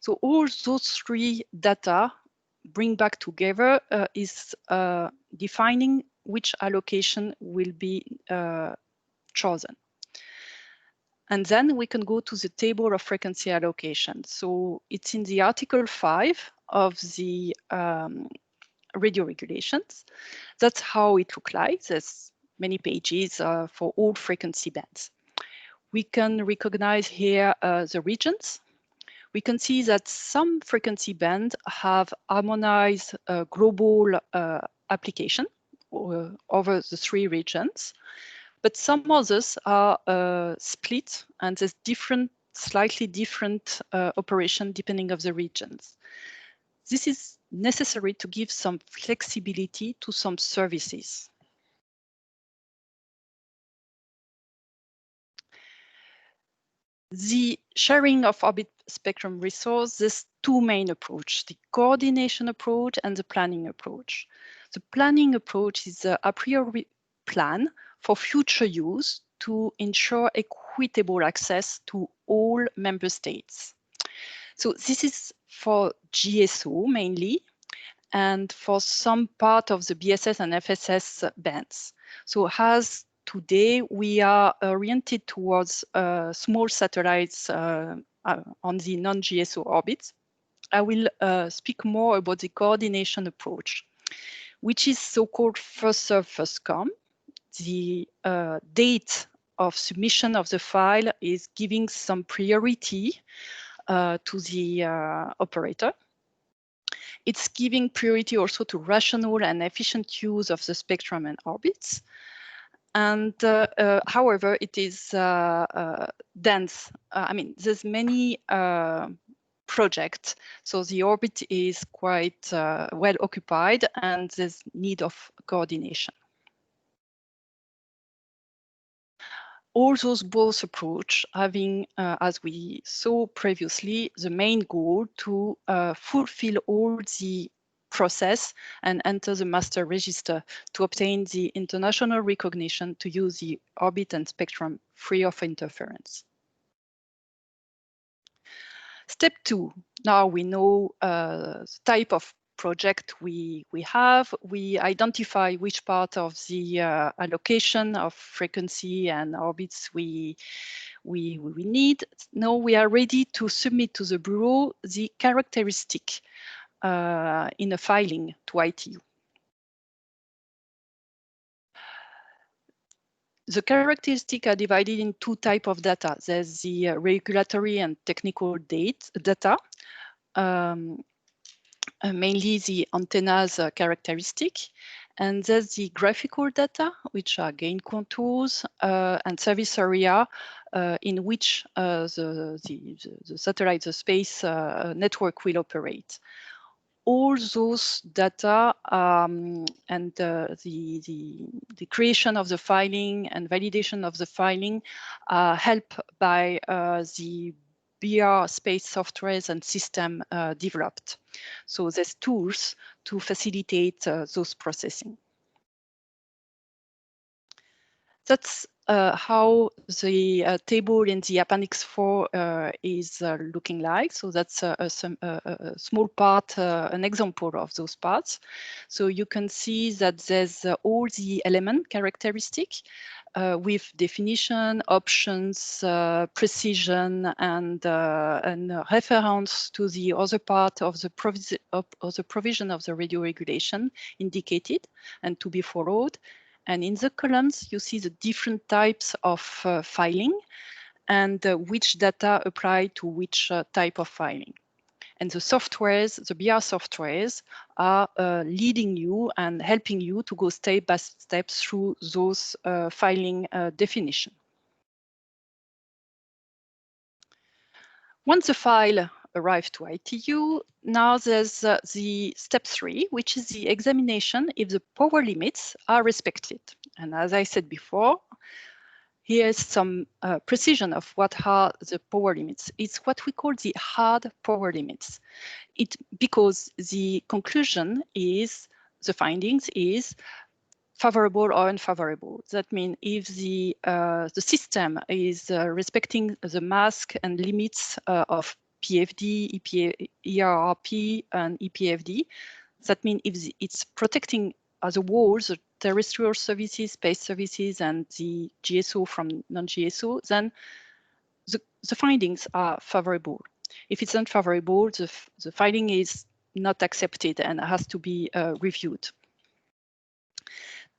So all those 3 data bring back together is defining which allocation will be chosen. And then we can go to the table of frequency allocation. So it's in the Article 5 of the radio regulations. That's how it looks like. There's many pages for all frequency bands. We can recognize here the regions. We can see that some frequency bands have harmonized global application over the 3 regions. But some others are split, and there's slightly different operation depending on the regions. This is necessary to give some flexibility to some services. The sharing of orbit spectrum resource, there's 2 main approaches, the coordination approach and the planning approach. The planning approach is a priori plan for future use to ensure equitable access to all member states. So this is for GSO mainly, and for some part of the BSS and FSS bands. So as today we are oriented towards small satellites on the non-GSO orbits, I will speak more about the coordination approach, which is so-called first serve, first come. The date of submission of the file is giving some priority to the operator. It's giving priority also to rational and efficient use of the spectrum and orbits. And however, it is dense. I mean, there's many project. So the orbit is quite well occupied and there's need of coordination. All those both approach having, as we saw previously, the main goal to fulfill all the process and enter the master register to obtain the international recognition to use the orbit and spectrum free of interference. Step 2, now we know the type of project we have. We identify which part of the allocation of frequency and orbits we need. Now we are ready to submit to the Bureau the characteristic in a filing to ITU. The characteristics are divided in two types of data. There's the regulatory and technical data, mainly the antennas characteristic. And there's the graphical data, which are gain contours and service area in which the satellite, the space network will operate. All those data and the creation of the filing and validation of the filing helped by the BR space softwares and system developed. So there's tools to facilitate those processing. That's how the table in the Appendix 4 is looking like. So that's a small part, an example of those parts. So you can see that there's all the element characteristic with definition, options, precision, and reference to the other part of the provision of the radio regulation indicated and to be followed. And in the columns, you see the different types of filing and which data apply to which type of filing. And the softwares, the BR softwares, are leading you and helping you to go step by step through those filing definition. Once the file arrives to ITU, now there's the step 3, which is the examination if the power limits are respected. And as I said before, here's some precision of what are the power limits. It's what we call the hard power limits. Because the conclusion is, the findings is favorable or unfavorable. That means if the system is respecting the mask and limits of PFD, ERRP, and EPFD, that means if it's protecting the walls, the terrestrial services, space services, and the GSO from non-GSO, then the findings are favorable. If it's unfavorable, the finding is not accepted and has to be reviewed.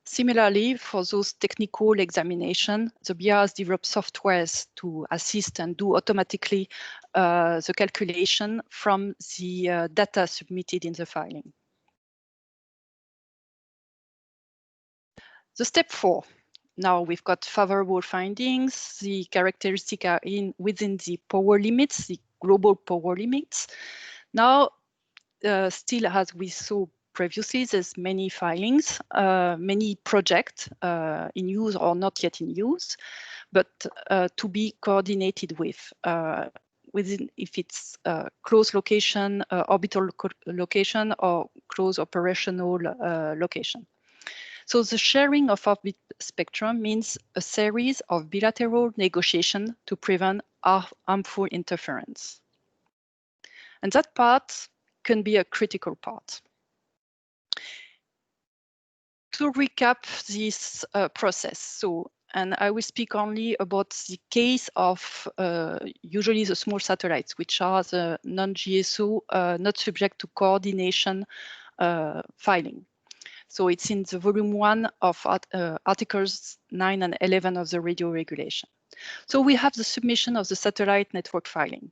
Similarly, for those technical examination, the BRs develop softwares to assist and do automatically the calculation from the data submitted in the filing. The step 4. Now we've got favorable findings. The characteristics are within the power limits, the global power limits. Now, still as we saw previously, there's many filings, many projects in use or not yet in use, but to be coordinated with, within if it's close location, orbital location, or close operational location. So the sharing of orbit spectrum means a series of bilateral negotiations to prevent harmful interference. And that part can be a critical part. To recap this process, and I will speak only about the case of usually the small satellites, which are the non-GSO, not subject to coordination filing. So it's in the volume 1 of articles 9 and 11 of the radio regulation. So we have the submission of the satellite network filing,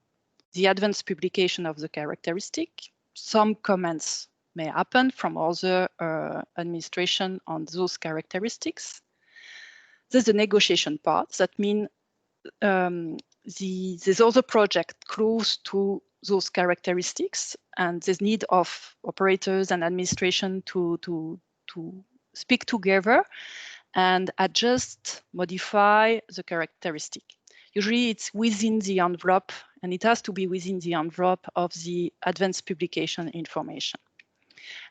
the advanced publication of the characteristic. Some comments may happen from other administration on those characteristics. There's the negotiation part. That means there's other project close to those characteristics, and there's need of operators and administration to speak together and adjust, modify the characteristic. Usually it's within the envelope, and it has to be within the envelope of the advanced publication information.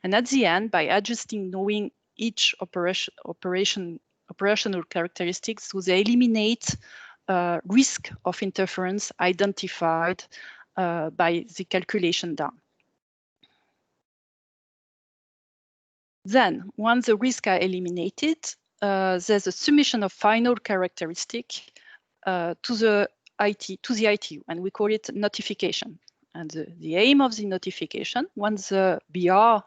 And at the end, by adjusting, knowing each operational characteristics, so they eliminate risk of interference identified by the calculation done. Then, once the risks are eliminated, there's a summation of final characteristic to the ITU, and we call it notification. And the aim of the notification, once the BR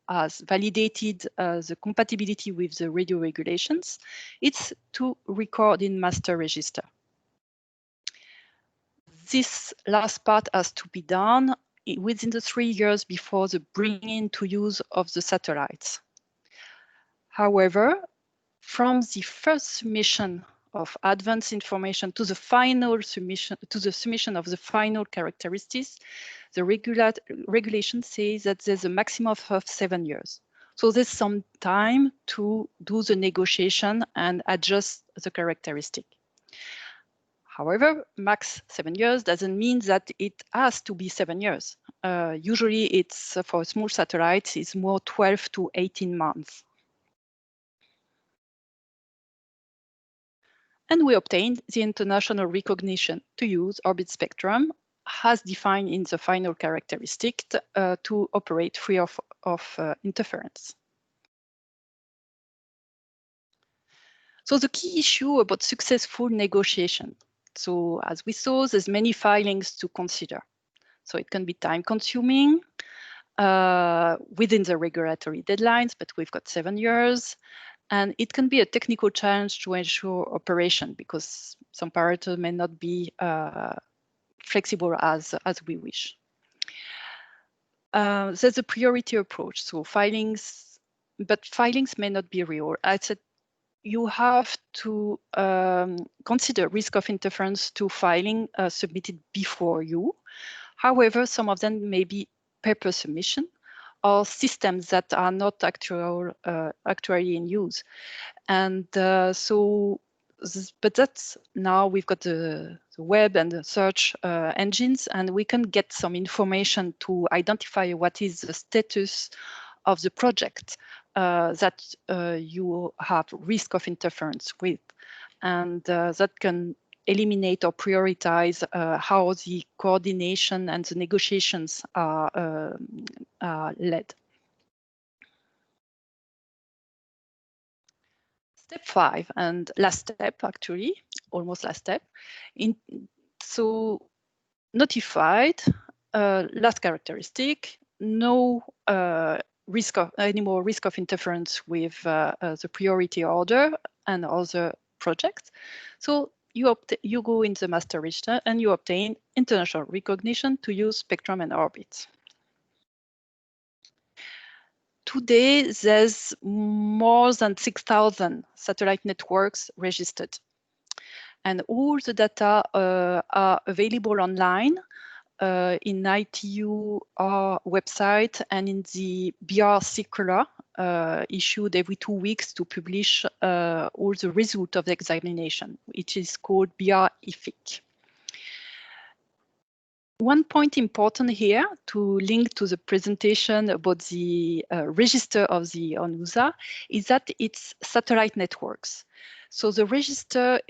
has validated the compatibility with the radio regulations, it's to record in master register. This last part has to be done within the 3 years before the bringing into use of the satellites. However, from the first submission of advanced information to the final submission, to the submission of the final characteristics, the regulation says that there's a maximum of 7 years. So there's some time to do the negotiation and adjust the characteristic. However, max 7 years doesn't mean that it has to be 7 years. Usually it's for small satellites, it's more 12 to 18 months. And we obtained the international recognition to use orbit spectrum as defined in the final characteristic to operate free of interference. So the key issue about successful negotiation. So as we saw, there's many filings to consider. So it can be time consuming within the regulatory deadlines, but we've got 7 years. And it can be a technical challenge to ensure operation because some parameters may not be flexible as we wish. There's a priority approach. So filings, but filings may not be real. I said you have to consider risk of interference to filing submitted before you. However, some of them may be paper submission or systems that are not actually in use. And but that's now we've got the web and the search engines, and we can get some information to identify what is the status of the project that you have risk of interference with. And that can eliminate or prioritize how the coordination and the negotiations are led. Step 5 and last step, actually, almost last step. So notified, last characteristic, no risk of any more risk of interference with the priority order and other projects. So you go in the master register and you obtain international recognition to use spectrum and orbits. Today, there's more than 6,000 satellite networks registered. And all the data are available online in ITU website and in the BR circular issued every 2 weeks to publish all the results of the examination, which is called BR IFIC. One point important here to link to the presentation about the register of the UNOOSA is that it's satellite networks. So the register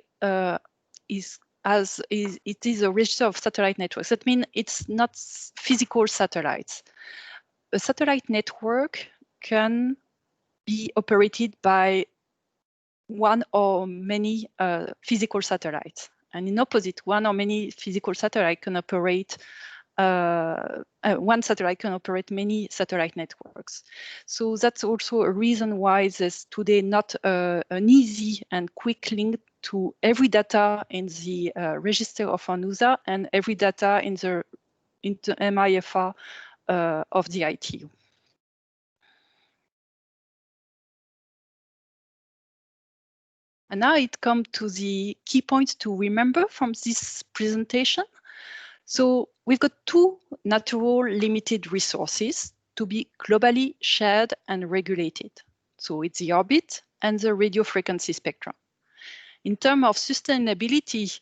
is a register of satellite networks. That means it's not physical satellites. A satellite network can be operated by one or many physical satellites. And in opposite, one or many physical satellites can operate, one satellite can operate many satellite networks. So that's also a reason why there's today not an easy and quick link to every data in the register of UNOOSA and every data in the MIFR of the ITU. And now it comes to the key points to remember from this presentation. So we've got two natural limited resources to be globally shared and regulated. So it's the orbit and the radio frequency spectrum. In terms of sustainability,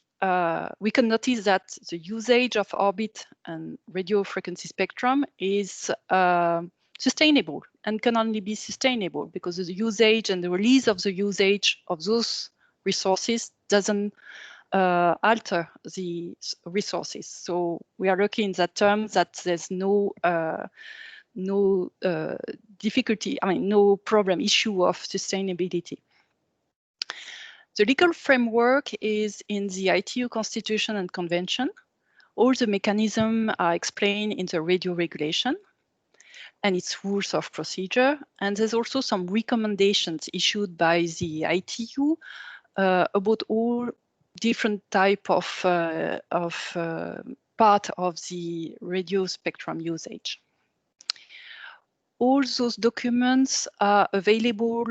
we can notice that the usage of orbit and radio frequency spectrum is sustainable and can only be sustainable because the usage and the release of the usage of those resources doesn't alter the resources. So we are looking in that term that there's no difficulty, no problem, issue of sustainability. The legal framework is in the ITU Constitution and Convention. All the mechanisms are explained in the radio regulation and its rules of procedure. And there's also some recommendations issued by the ITU about all different type of part of the radio spectrum usage. All those documents are available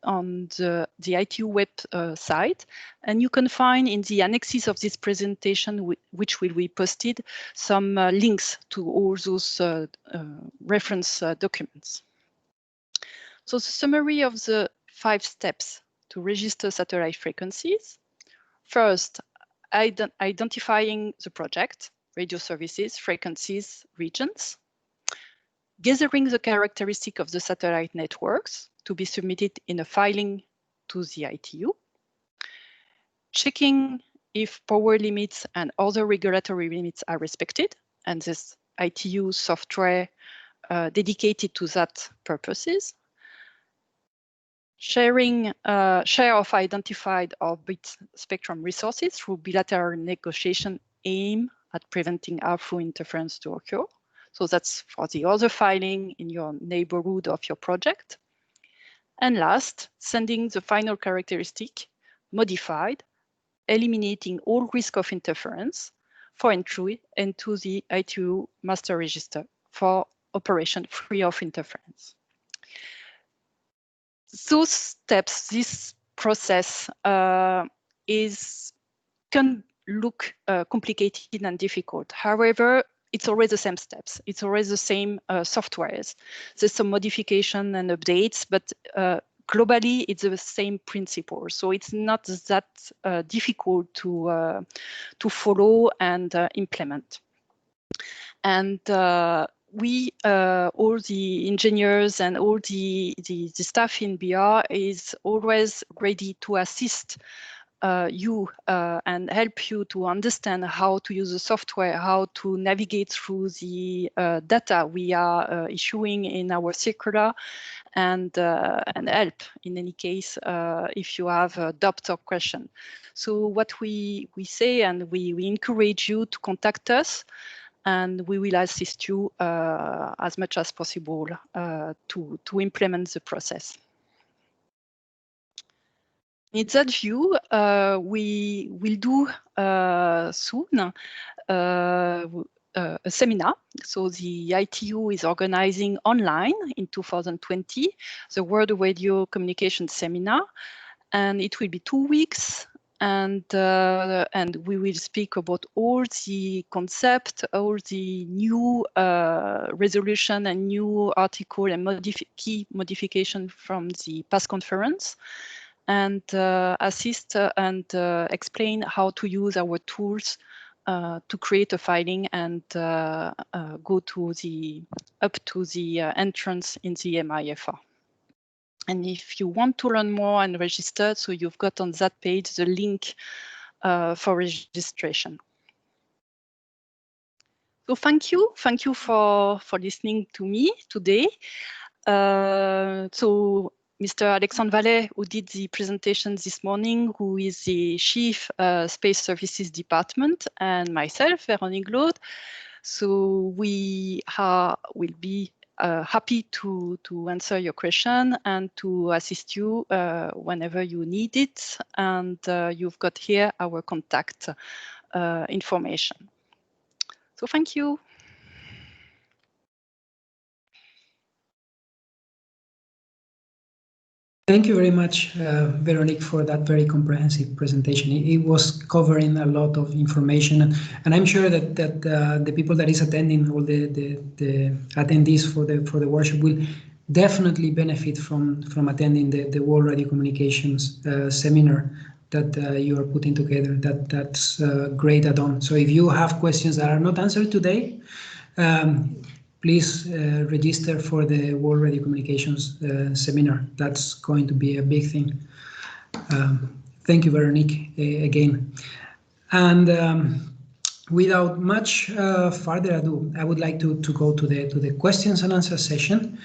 on the ITU website, and you can find in the annexes of this presentation, which will be posted, some links to all those reference documents. So the summary of the 5 steps to register satellite frequencies. First, identifying the project, radio services, frequencies, regions. Gathering the characteristic of the satellite networks to be submitted in a filing to the ITU. Checking if power limits and other regulatory limits are respected, and this ITU software dedicated to that purposes. Sharing share of identified orbit spectrum resources through bilateral negotiation aim at preventing harmful interference to occur. So that's for the other filing in your neighborhood of your project. And last, sending the final characteristic modified, eliminating all risk of interference for entry into the ITU master register for operation free of interference. Those steps, this process can look complicated and difficult. However, it's always the same steps. It's always the same softwares. There's some modification and updates, but globally, it's the same principle. So it's not that difficult to follow and implement. And we, all the engineers and all the staff in BR is always ready to assist you and help you to understand how to use the software, how to navigate through the data we are issuing in our circular, and help in any case if you have a doubt or question. So what we say, and we encourage you to contact us, and we will assist you as much as possible to implement the process. In that view, we will do soon a seminar. So the ITU is organizing online in 2020 the World Radio Communication Seminar, and it will be 2 weeks. And we will speak about all the concept, all the new resolution and new article and key modification from the past conference, and assist and explain how to use our tools to create a filing and go to up to the entrance in the MIFR. And if you want to learn more and register, so you've got on that page the link for registration. So thank you for listening to me today. So Mr. Alexandre Vallet, who did the presentation this morning, who is the Chief Space Services Department, and myself, Véronique Glaude. So we will be happy to answer your question and to assist you whenever you need it. And you've got here our contact information. So thank you. Thank you very much, Veronique, for that very comprehensive presentation. It was covering a lot of information, and I'm sure that the people that is attending, all the attendees for the workshop, will definitely benefit from attending the World Radio Communications seminar that you are putting together. That's great add-on. So if you have questions that are not answered today, please register for the World Radio Communications seminar. That's going to be a big thing. Thank you, Veronique, again. And without much further ado, I would like to go to the questions and answer session.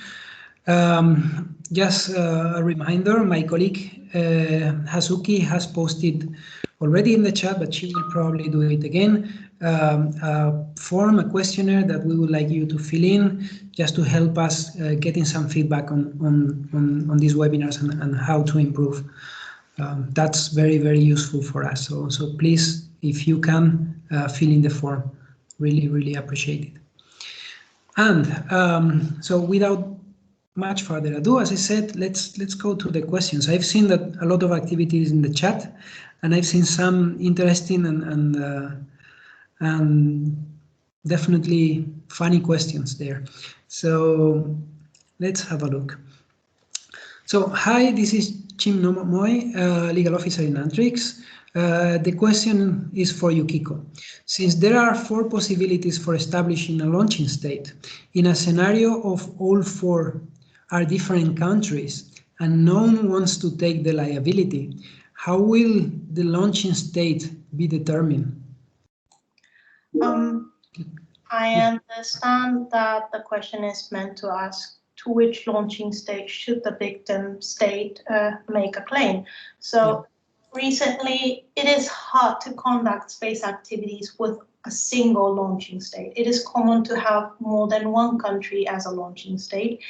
Just a reminder, my colleague Hazuki has posted already in the chat, but she will probably do it again, a form, a questionnaire that we would like you to fill in just to help us getting some feedback on these webinars and how to improve. That's very, very useful for us. So please, if you can, fill in the form. Really, really appreciate it. And so without much further ado, as I said, let's go to the questions. I've seen that a lot of activities in the chat, and I've seen some interesting and definitely funny questions there. So let's have a look. So hi, this is Chim Moy, legal officer in Antrix. The question is for Yukiko. Since there are 4 possibilities for establishing a launching state, in a scenario of all 4 are different countries and no one wants to take the liability, how will the launching state be determined? I understand that the question is meant to ask to which launching state should the victim state make a claim. So recently, it is hard to conduct space activities with a single launching state. It is common to have more than one country as a launching state.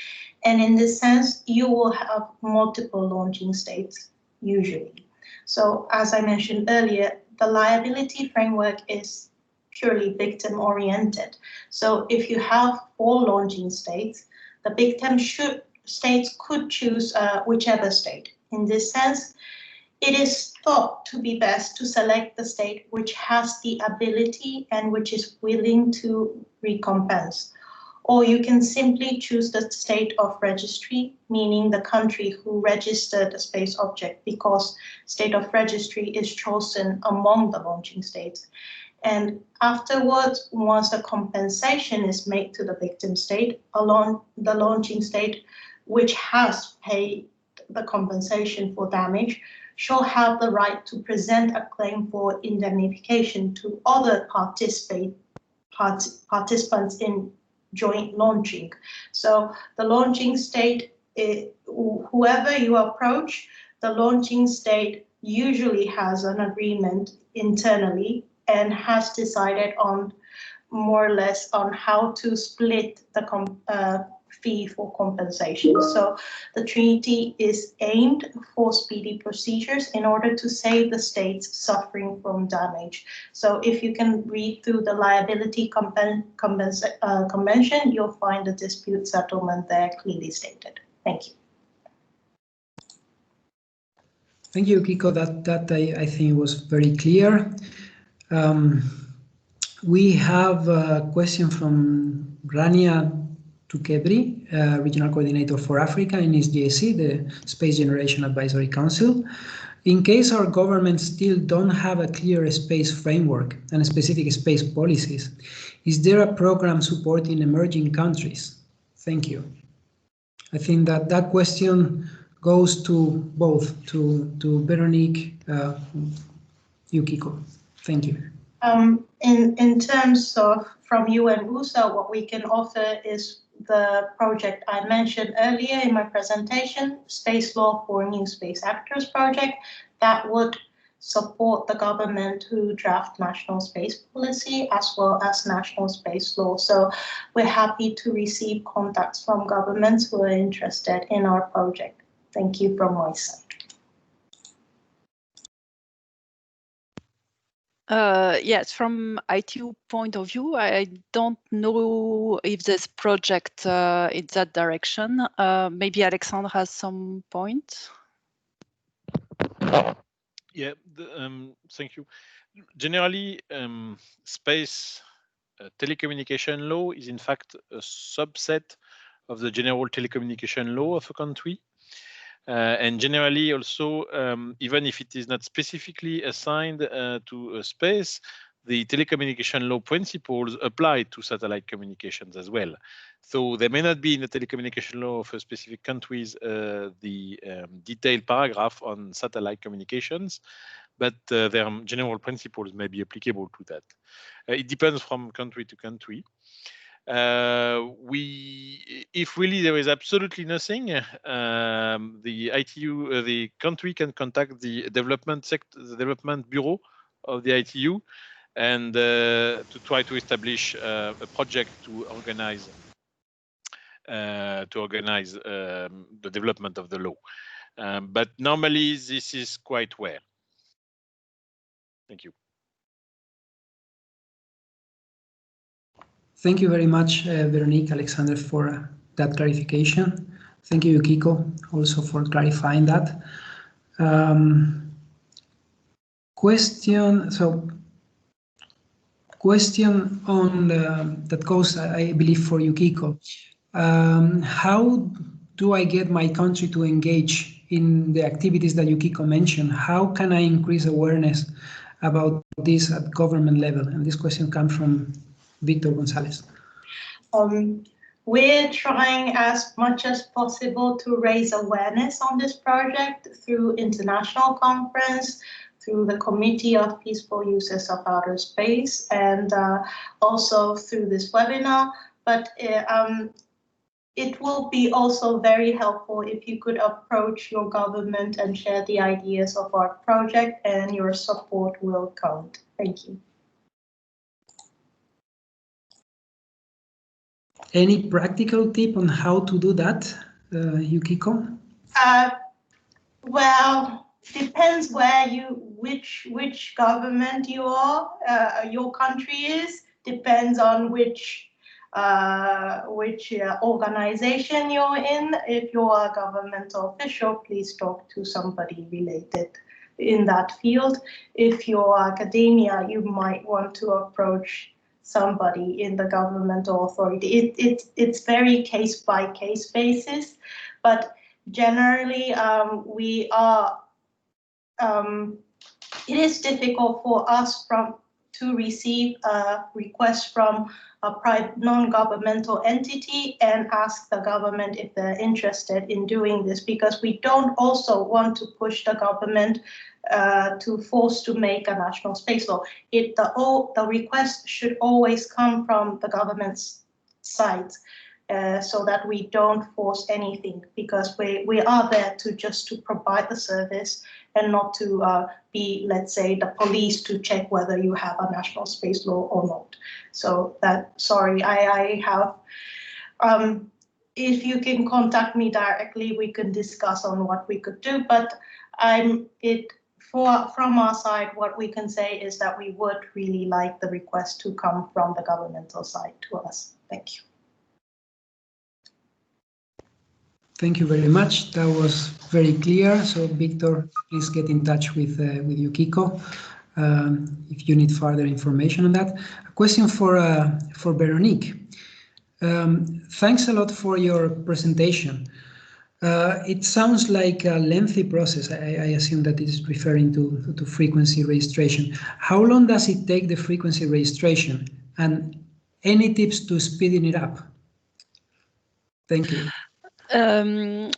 And in this sense, you will have multiple launching states usually. So as I mentioned earlier, the liability framework is purely victim oriented. So if you have 4 launching states, the victim states could choose whichever state. In this sense, it is thought to be best to select the state which has the ability and which is willing to recompense. Or you can simply choose the state of registry, meaning the country who registered the space object, because state of registry is chosen among the launching states. And afterwards, once the compensation is made to the victim state, the launching state which has paid the compensation for damage shall have the right to present a claim for indemnification to other participants in joint launching. So the launching state, whoever you approach, the launching state usually has an agreement internally and has decided on more or less on how to split the fee for compensation. So the treaty is aimed for speedy procedures in order to save the states suffering from damage. So if you can read through the liability convention, you'll find the dispute settlement there clearly stated. Thank you. Thank you, Kiko. That I think was very clear. We have a question from Rania Tukebri, Regional Coordinator for Africa in SGAC, the Space Generation Advisory Council. In case our governments still don't have a clear space framework and specific space policies, is there a program supporting emerging countries? Thank you. I think that question goes to both, to Veronique, Yukiko. Thank you. In terms of from UNOOSA, what we can offer is the project I mentioned earlier in my presentation, Space Law for New Space Actors project, that would support the government who draft national space policy as well as national space law. So we're happy to receive contacts from governments who are interested in our project. Thank you from my side. Yes, from ITU point of view, I don't know if this project in that direction. Maybe Alexandre has some point. Yeah, thank you. Generally, space telecommunication law is in fact a subset of the general telecommunication law of a country. And generally also, even if it is not specifically assigned to space, the telecommunication law principles apply to satellite communications as well. So there may not be in the telecommunication law of a specific countries the detailed paragraph on satellite communications, but their general principles may be applicable to that. It depends from country to country. If really there is absolutely nothing, the ITU, the country can contact the development bureau of the ITU, and to try to establish a project to organize the development of the law. But normally this is quite rare. Thank you. Thank you very much, Veronique, Alexander, for that clarification. Thank you, Yukiko, also for clarifying that. Question on that goes, I believe, for Yukiko. How do I get my country to engage in the activities that Yukiko mentioned? How can I increase awareness about this at government level? And this question comes from Victor Gonzalez. We're trying as much as possible to raise awareness on this project through international conference, through the Committee of Peaceful Uses of Outer Space, and also through this webinar. But it will be also very helpful if you could approach your government and share the ideas of our project, and your support will count. Thank you. Any practical tip on how to do that, Yukiko? Well, depends where which government you are, your country is. Depends on which organization you're in. If you're a governmental official, please talk to somebody related in that field. If you're academia, you might want to approach somebody in the governmental authority. It's very case by case basis, but generally we are. It is difficult for us to receive a request from a private non-governmental entity and ask the government if they're interested in doing this, because we don't also want to push the government to force to make a national space law. The request should always come from the government's side, so that we don't force anything, because we are there to provide the service and not to be, let's say, the police to check whether you have a national space law or not. So sorry, I have, if you can contact me directly, we can discuss on what we could do, but from our side, what we can say is that we would really like the request to come from the governmental side to us. Thank you. Thank you very much. That was very clear. So, Victor, please get in touch with Yukiko if you need further information on that. A question for Veronique. Thanks a lot for your presentation. It sounds like a lengthy process. I assume that it is referring to frequency registration. How long does it take, the frequency registration? And any tips to speeding it up? Thank you.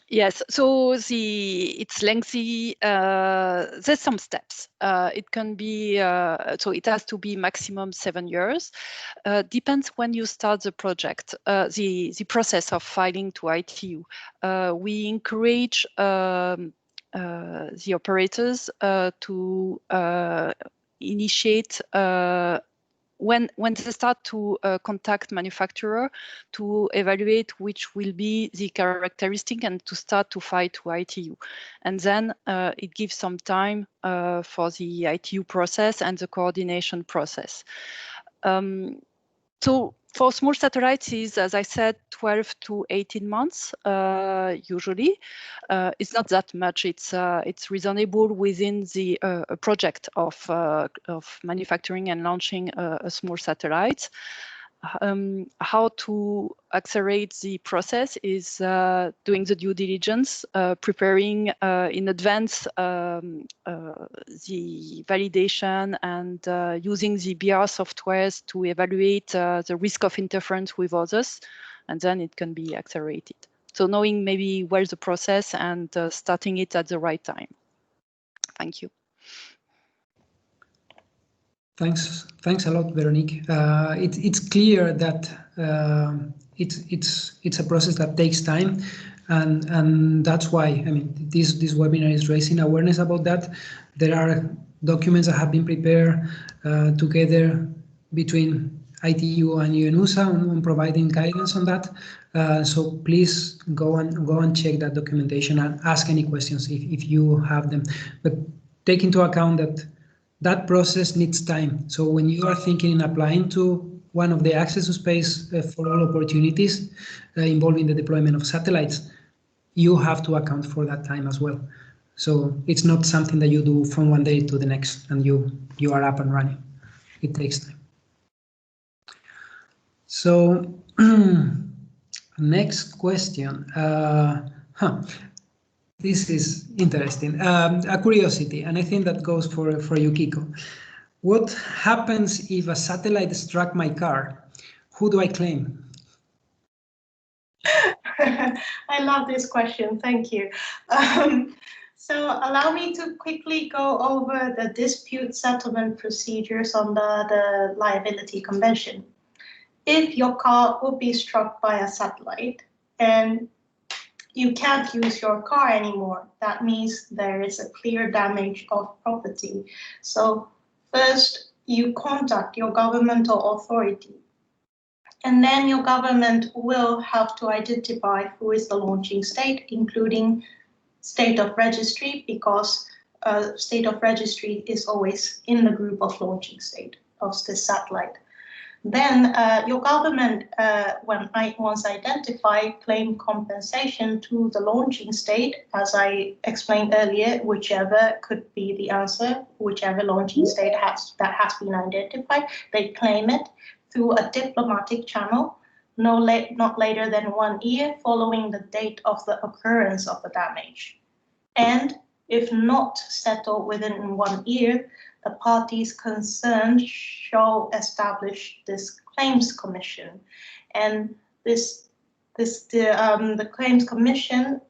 Yes, so it's lengthy. There's some steps. It can be, so it has to be maximum 7 years. Depends when you start the project, the process of filing to ITU. We encourage the operators to initiate when they start to contact manufacturer to evaluate which will be the characteristic and to start to file to ITU. And then it gives some time for the ITU process and the coordination process. So For small satellites is, as I said, 12 to 18 months usually. It's not that much. It's reasonable within the project of manufacturing and launching a small satellite. How to accelerate the process is doing the due diligence, preparing in advance the validation, and using the BR softwares to evaluate the risk of interference with others, and then it can be accelerated. So knowing maybe where's the process and starting it at the right time. Thank you. Thanks a lot, Veronique. It's clear that it's a process that takes time, and that's why, I mean, this webinar is raising awareness about that. There are documents that have been prepared together between ITU and UNOOSA on providing guidance on that. So please go and check that documentation and ask any questions if you have them. But take into account that process needs time. So when you are thinking in applying to one of the access to space for all opportunities involving the deployment of satellites, you have to account for that time as well. So it's not something that you do from one day to the next and you are up and running. It takes time. So next question. This is interesting. A curiosity, and I think that goes for you, Kiko. What happens if a satellite struck my car? Who do I claim? I love this question. Thank you. So allow me to quickly go over the dispute settlement procedures under the Liability Convention. If your car would be struck by a satellite and you can't use your car anymore, that means there is a clear damage of property. So first, you contact your governmental authority, and then your government will have to identify who is the launching state, including state of registry, because state of registry is always in the group of launching state of the satellite. Then your government, once identified, claim compensation to the launching state, as I explained earlier, whichever could be the answer, whichever launching state that has been identified, they claim it through a diplomatic channel, not later than 1 year following the date of the occurrence of the damage. And if not settled within 1 year, the parties concerned shall establish this claims commission, and the claims commission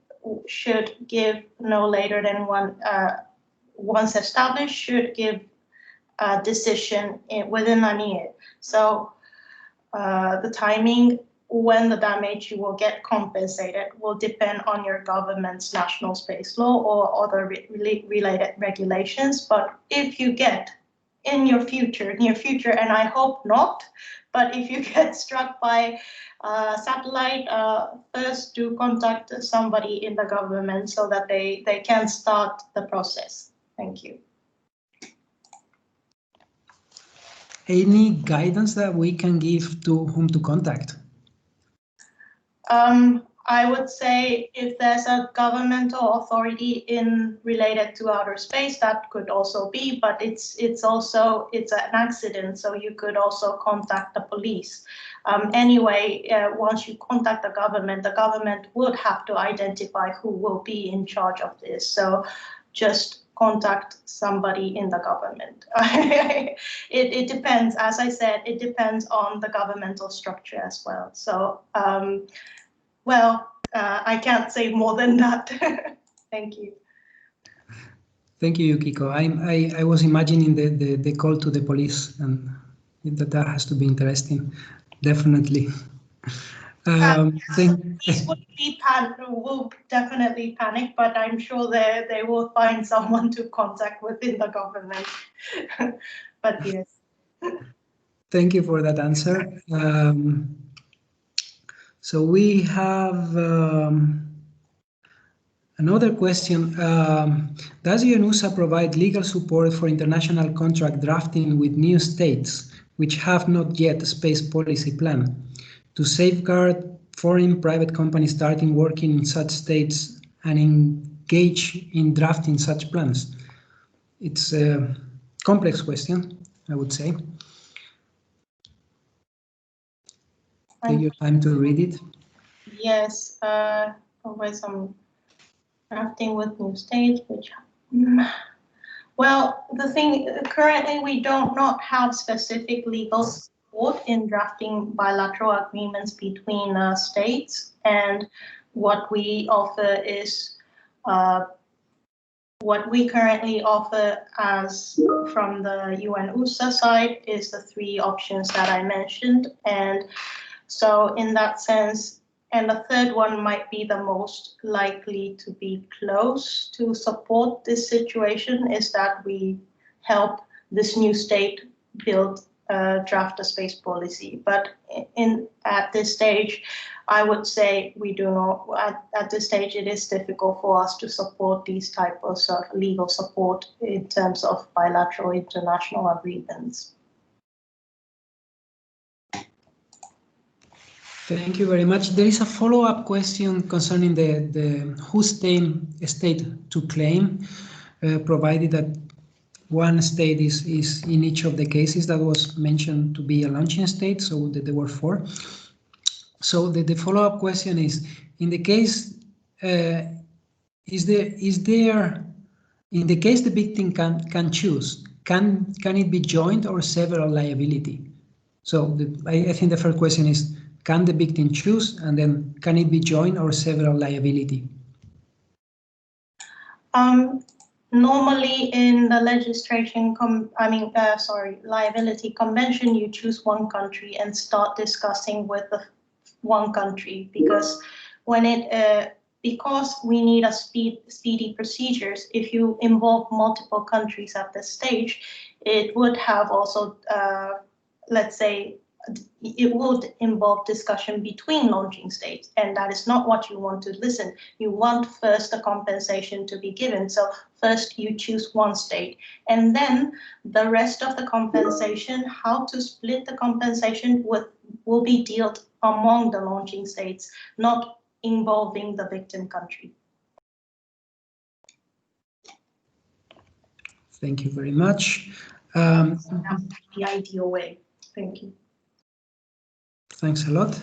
should give no later than once established, should give a decision within 1 year. So the timing when the damage you will get compensated will depend on your government's national space law or other related regulations. But if you get in your near future, and I hope not, but if you get struck by a satellite, first do contact somebody in the government so that they can start the process. Thank you. Any guidance that we can give to whom to contact? I would say if there's a governmental authority related to outer space, that could also be, but it's an accident, so you could also contact the police. Anyway, once you contact the government would have to identify who will be in charge of this. So just contact somebody in the government. It depends, as I said, it depends on the governmental structure as well. So, I can't say more than that. Thank you. Thank you, Yukiko. I was imagining the call to the police, and that has to be interesting, definitely. Police will definitely panic, but I'm sure they will find someone to contact within the government. But yes. Thank you for that answer. So we have another question. Does UNOOSA provide legal support for international contract drafting with new states which have not yet a space policy plan to safeguard foreign private companies starting working in such states and engage in drafting such plans? It's a complex question, I would say. Take your time to read it. Yes, always some drafting with new states, which, well, the thing, currently we don't not have specific legal support in drafting bilateral agreements between states, and what we offer is, what we currently offer as from the UNOOSA side is the 3 options that I mentioned, and so in that sense, and the third one might be the most likely to be close to support this situation, is that we help this new state build, draft a space policy. But at this stage, I would say we do not, at this stage it is difficult for us to support these types of legal support in terms of bilateral international agreements. Thank you very much. There is a follow-up question concerning the whose state to claim, provided that one state is in each of the cases that was mentioned to be a launching state, so that there were 4. So the follow-up question is, in the case, is there in the case the victim can choose, can it be joint or several liability? So I think the first question is, can the victim choose, and then can it be joint or several liability? Normally in the legislation, liability convention, you choose one country and start discussing with the one country, because when because we need a speedy procedures. If you involve multiple countries at this stage, it would have also, let's say, it would involve discussion between launching states, and that is not what you want to listen. You want first the compensation to be given. So first you choose one state, and then the rest of the compensation, how to split the compensation will be dealt among the launching states, not involving the victim country. Thank you very much. That's the ideal way. Thank you. Thanks a lot.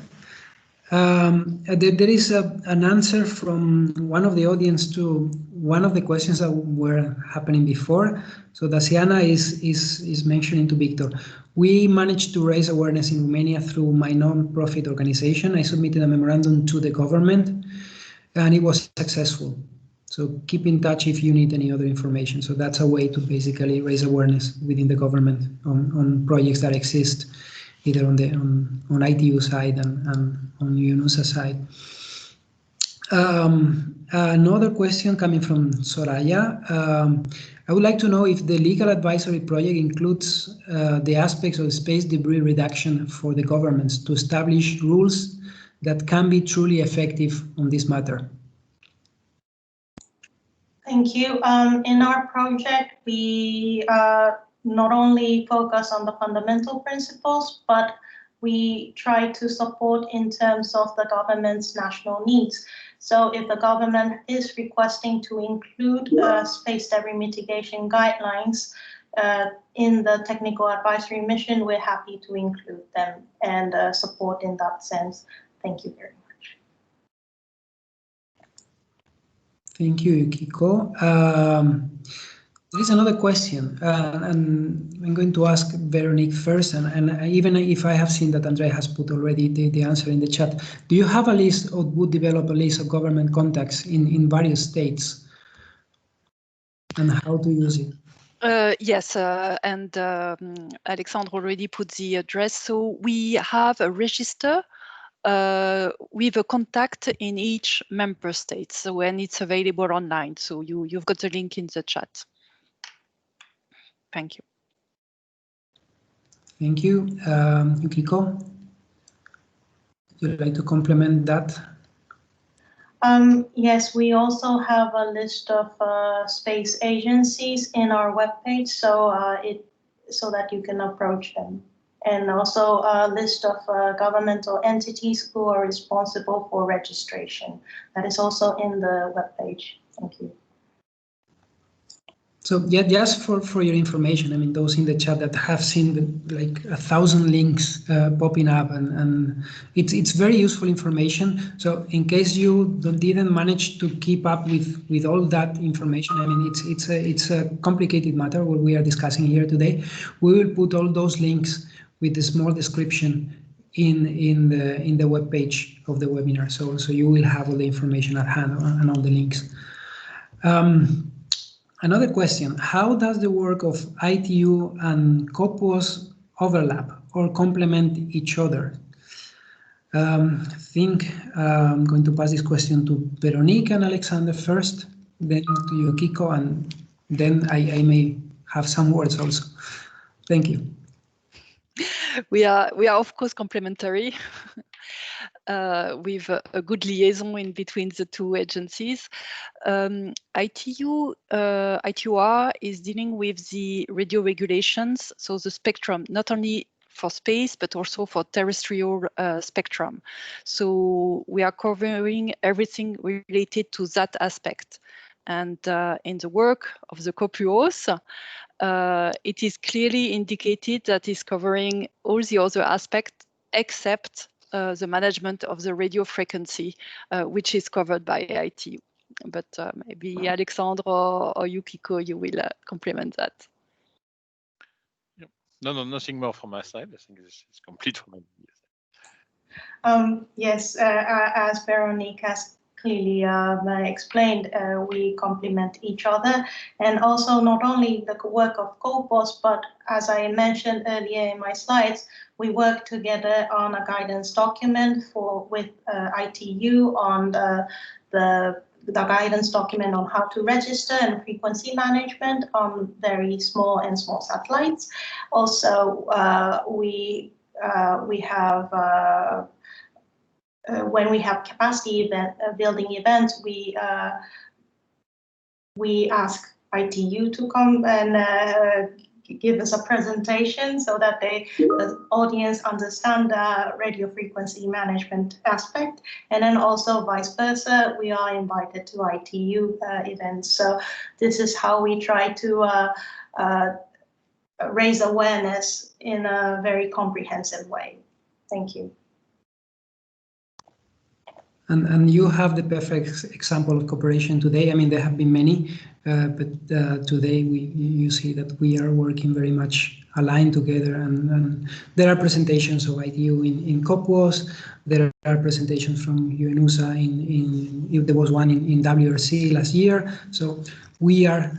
There is an answer from one of the audience to one of the questions that were happening before. So Daciana is mentioning to Victor, we managed to raise awareness in Romania through my non-profit organization. I submitted a memorandum to the government and it was successful. So keep in touch if you need any other information. So that's a way to basically raise awareness within the government on projects that exist, either on ITU side and on UNOOSA side. Another question coming from Soraya. I would like to know if the legal advisory project includes the aspects of space debris reduction for the governments to establish rules that can be truly effective on this matter. Thank you. In our project, we not only focus on the fundamental principles, but we try to support in terms of the government's national needs. So if the government is requesting to include space debris mitigation guidelines in the technical advisory mission, we're happy to include them and support in that sense. Thank you very much. Thank you, Yukiko. There is another question, and I'm going to ask Veronique first, and even if I have seen that Andrea has put already the answer in the chat, do you have a list or would develop a list of government contacts in various states and how to use it? Yes, and Alexandre already put the address. So we have a register with a contact in each member state, so when it's available online. So you've got the link in the chat. Thank you. Thank you. Yukiko, would you like to complement that? Yes, we also have a list of space agencies in our webpage, so so that you can approach them. and also a list of governmental entities who are responsible for registration. That is also in the webpage. Thank you. So yeah, just for your information, I mean, those in the chat that have seen like 1,000 links popping up, and it's very useful information. So in case you didn't manage to keep up with all that information, I mean, it's a complicated matter what we are discussing here today. We will put all those links with a small description in the web page of the webinar. So you will have all the information at hand and all the links. Another question, how does the work of ITU and COPOS overlap or complement each other? I think I'm going to pass this question to Veronique and Alexander first, then to you, Kiko, and then I may have some words also. Thank you. We are of course complementary. With a good liaison in between the two agencies. ITUR is dealing with the radio regulations, so the spectrum, not only for space, but also for terrestrial spectrum. So we are covering everything related to that aspect. And in the work of the COPUOS, it is clearly indicated that is covering all the other aspects except the management of the radio frequency, which is covered by ITU. But maybe Alexandre or Yukiko, you will complement that. Yep. No, nothing more from my side. I think it's complete from my side. Yes, as Veronique has clearly explained, we complement each other, and also not only the work of COPOS, but as I mentioned earlier in my slides, we work together on a guidance document with ITU on the guidance document on how to register and frequency management on very small and small satellites. Also, we have when we have capacity building events, we ask ITU to come and give us a presentation so that the audience understand the radio frequency management aspect, and then also vice versa, we are invited to ITU events. So this is how we try to raise awareness in a very comprehensive way. Thank you. And you have the perfect example of cooperation today. I mean, there have been many, but today you see that we are working very much aligned together, and there are presentations of ITU in COPOS, there are presentations from UNOOSA there was one in WRC last year. So we are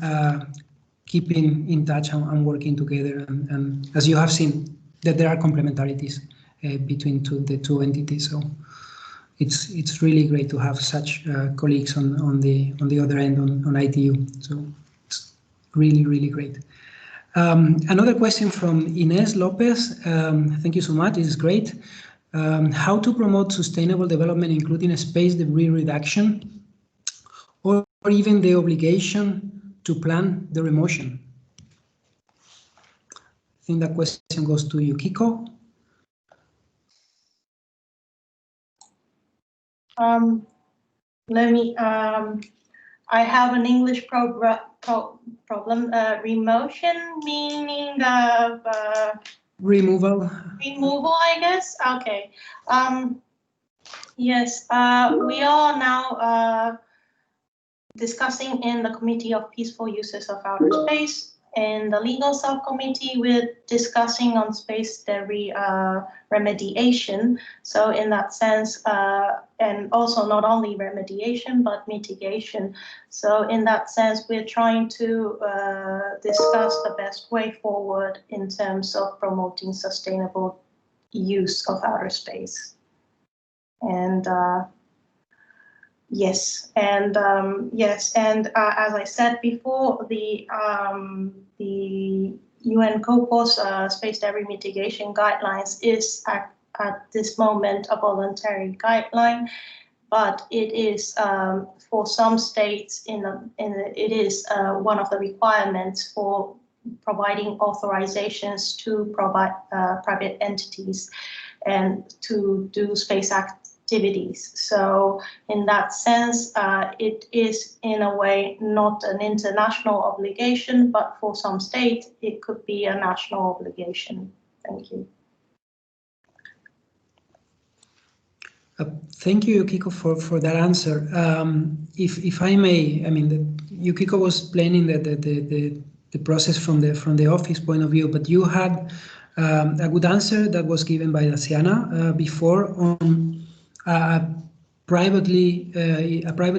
keeping in touch and working together, and as you have seen, that there are complementarities between the two entities. So it's really great to have such colleagues on the other end on ITU. So it's really great. Another question from Ines Lopez. Thank you so much. This is great. How to promote sustainable development, including space debris reduction, or even the obligation to plan the remotion? I think that question goes to Yukiko. I have an English problem. Remotion meaning removal. Removal, I guess. Okay. Yes, we are now discussing in the Committee of Peaceful Uses of Outer Space. In the legal subcommittee, we're discussing on space debris remediation. So in that sense, and also not only remediation, but mitigation. So in that sense, we're trying to discuss the best way forward in terms of promoting sustainable use of outer space. And yes, and as I said before, the UN COPOS space debris mitigation guidelines is at this moment a voluntary guideline, but it is for some states it is one of the requirements for providing authorizations to provide private entities and to do space activities. So in that sense, it is in a way not an international obligation, but for some states, it could be a national obligation. Thank you. Thank you, Yukiko, for that answer. If I may, I mean, Yukiko was explaining the process from the office point of view, but you had a good answer that was given by Daciana before on a private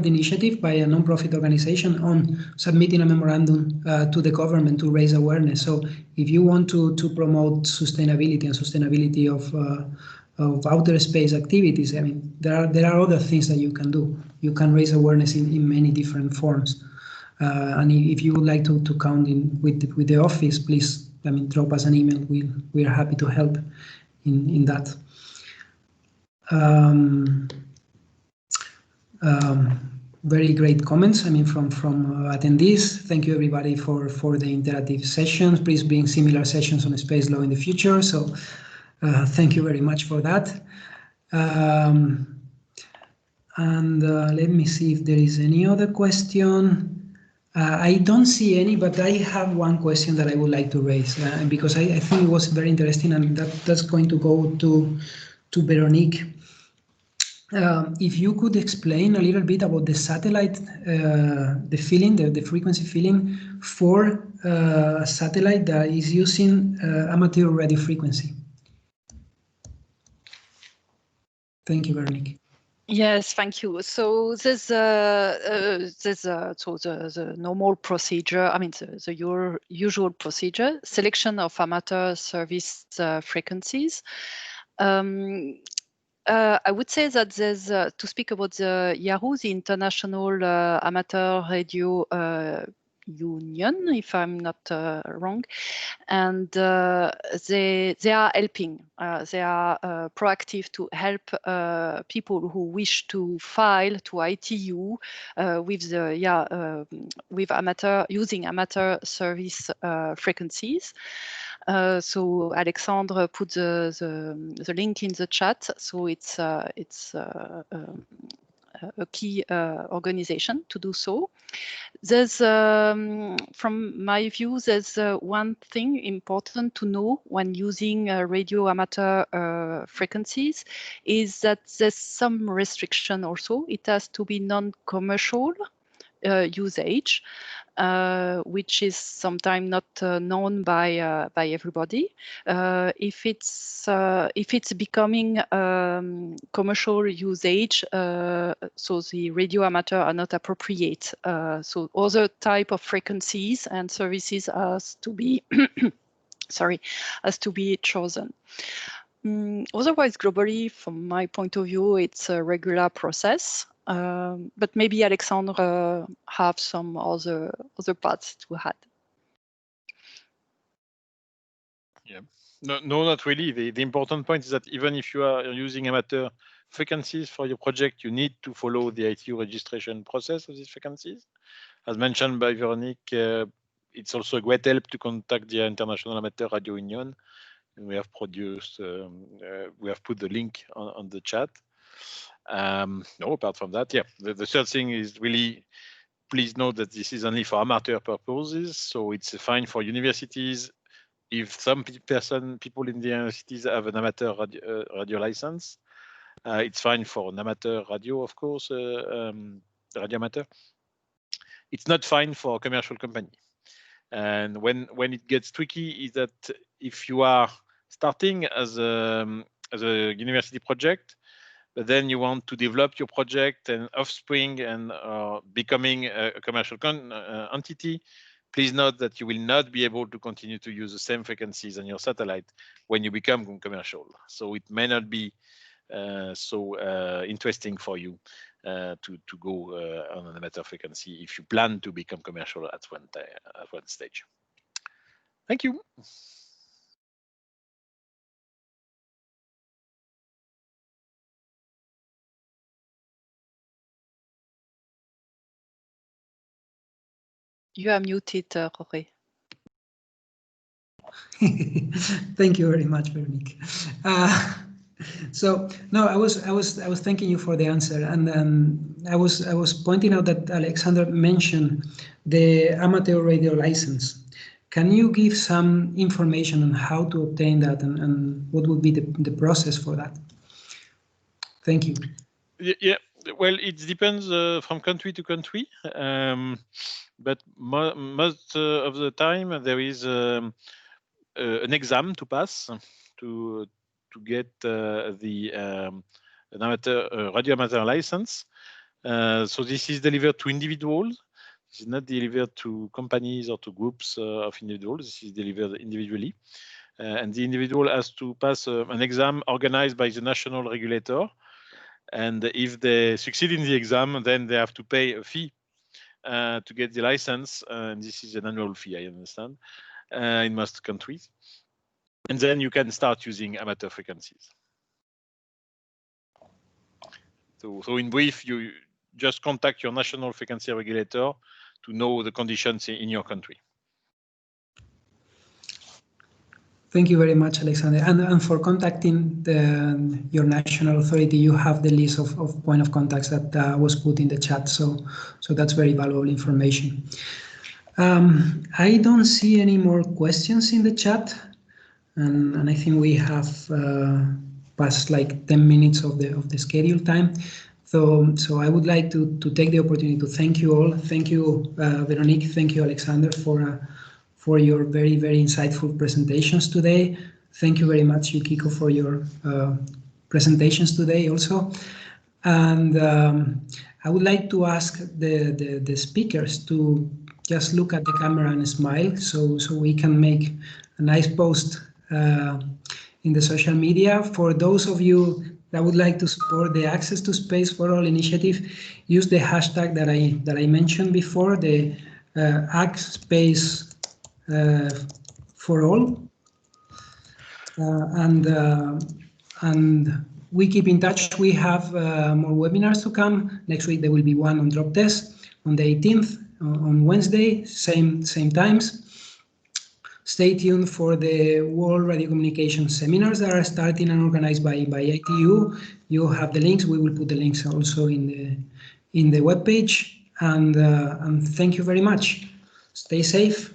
initiative by a non-profit organization on submitting a memorandum to the government to raise awareness. So if you want to promote sustainability and sustainability of outer space activities, I mean, there are other things that you can do. You can raise awareness in many different forms. And if you would like to count in with the office, please, I mean, drop us an email. We are happy to help in that. Very great comments, I mean, from attendees. Thank you, everybody, for the interactive sessions. Please bring similar sessions on space law in the future. So thank you very much for that. Let me see if there is any other question. I don't see any, but I have one question that I would like to raise because I think it was very interesting, and that's going to go to Veronique. If you could explain a little bit about the satellite, the filling, the frequency filling for a satellite that is using amateur radio frequency. Thank you, Veronique. Yes, thank you. So there's the normal procedure. I mean, your usual procedure: selection of amateur service frequencies. I would say that there's to speak about the IARU, the International Amateur Radio Union, if I'm not wrong, and they are helping. They are proactive to help people who wish to file to ITU with the with using amateur service frequencies. So Alexandre put the link in the chat. So it's a key organization to do so. There's, from my view, there's one thing important to know when using radio amateur frequencies is that there's some restriction also. It has to be non-commercial usage, which is sometimes not known by everybody. If it's becoming commercial usage, so the radio amateur are not appropriate. So other type of frequencies and services has to be has to be chosen. Otherwise, globally, from my point of view, it's a regular process. But maybe Alexandre have some other parts to add. Yeah, no, not really. The important point is that even if you are using amateur frequencies for your project, you need to follow the ITU registration process of these frequencies. As mentioned by Veronique, it's also a great help to contact the International Amateur Radio Union. And we have produced, we have put the link on the chat. No, apart from that, yeah, the third thing is really, please note that this is only for amateur purposes. So it's fine for universities. If some people in the universities have an amateur radio license, it's fine for an amateur radio, of course, radio amateur. It's not fine for a commercial company. And when it gets tricky is that if you are starting as a university project, but then you want to develop your project and offspring and becoming a commercial entity, please note that you will not be able to continue to use the same frequencies on your satellite when you become commercial. So it may not be so interesting for you to go on an amateur frequency if you plan to become commercial at one stage. Thank you. You are muted, Jorge. Thank you very much, Veronique. So no, I was thanking you for the answer, and I was pointing out that Alexander mentioned the amateur radio license. Can you give some information on how to obtain that and what would be the process for that? Thank you. Yeah, well, it depends from country to country, but most of the time there is an exam to pass to get the an amateur radio amateur license. So this is delivered to individuals. This is not delivered to companies or to groups of individuals. This is delivered individually. And the individual has to pass an exam organized by the national regulator. And if they succeed in the exam, then they have to pay a fee to get the license. And this is an annual fee, I understand, in most countries. And then you can start using amateur frequencies. So in brief, you just contact your national frequency regulator to know the conditions in your country. Thank you very much, Alexander. And for contacting your national authority, you have the list of point of contacts that was put in the chat. So that's very valuable information. I don't see any more questions in the chat, and I think we have past like 10 minutes of the schedule time. So I would like to take the opportunity to thank you all. Thank you, Veronique. Thank you, Alexander, for your very, very insightful presentations today. Thank you very much, Yukiko, for your presentations today also. And I would like to ask the speakers to just look at the camera and smile so we can make a nice post in the social media. For those of you that would like to support the Access to Space for All initiative, use the hashtag that I mentioned before, the ACSpace for all, and we keep in touch. We have more webinars to come. Next week there will be one on drop test on the 18th on Wednesday, same times. Stay tuned for the World Radio Communication seminars that are starting and organized by ITU. You have the links. We will put the links also in the webpage. And thank you very much. Stay safe.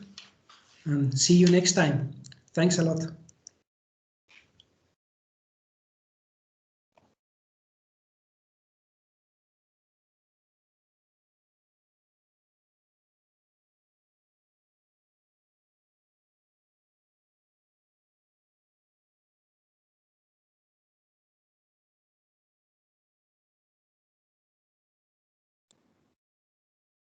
And see you next time. Thanks a lot.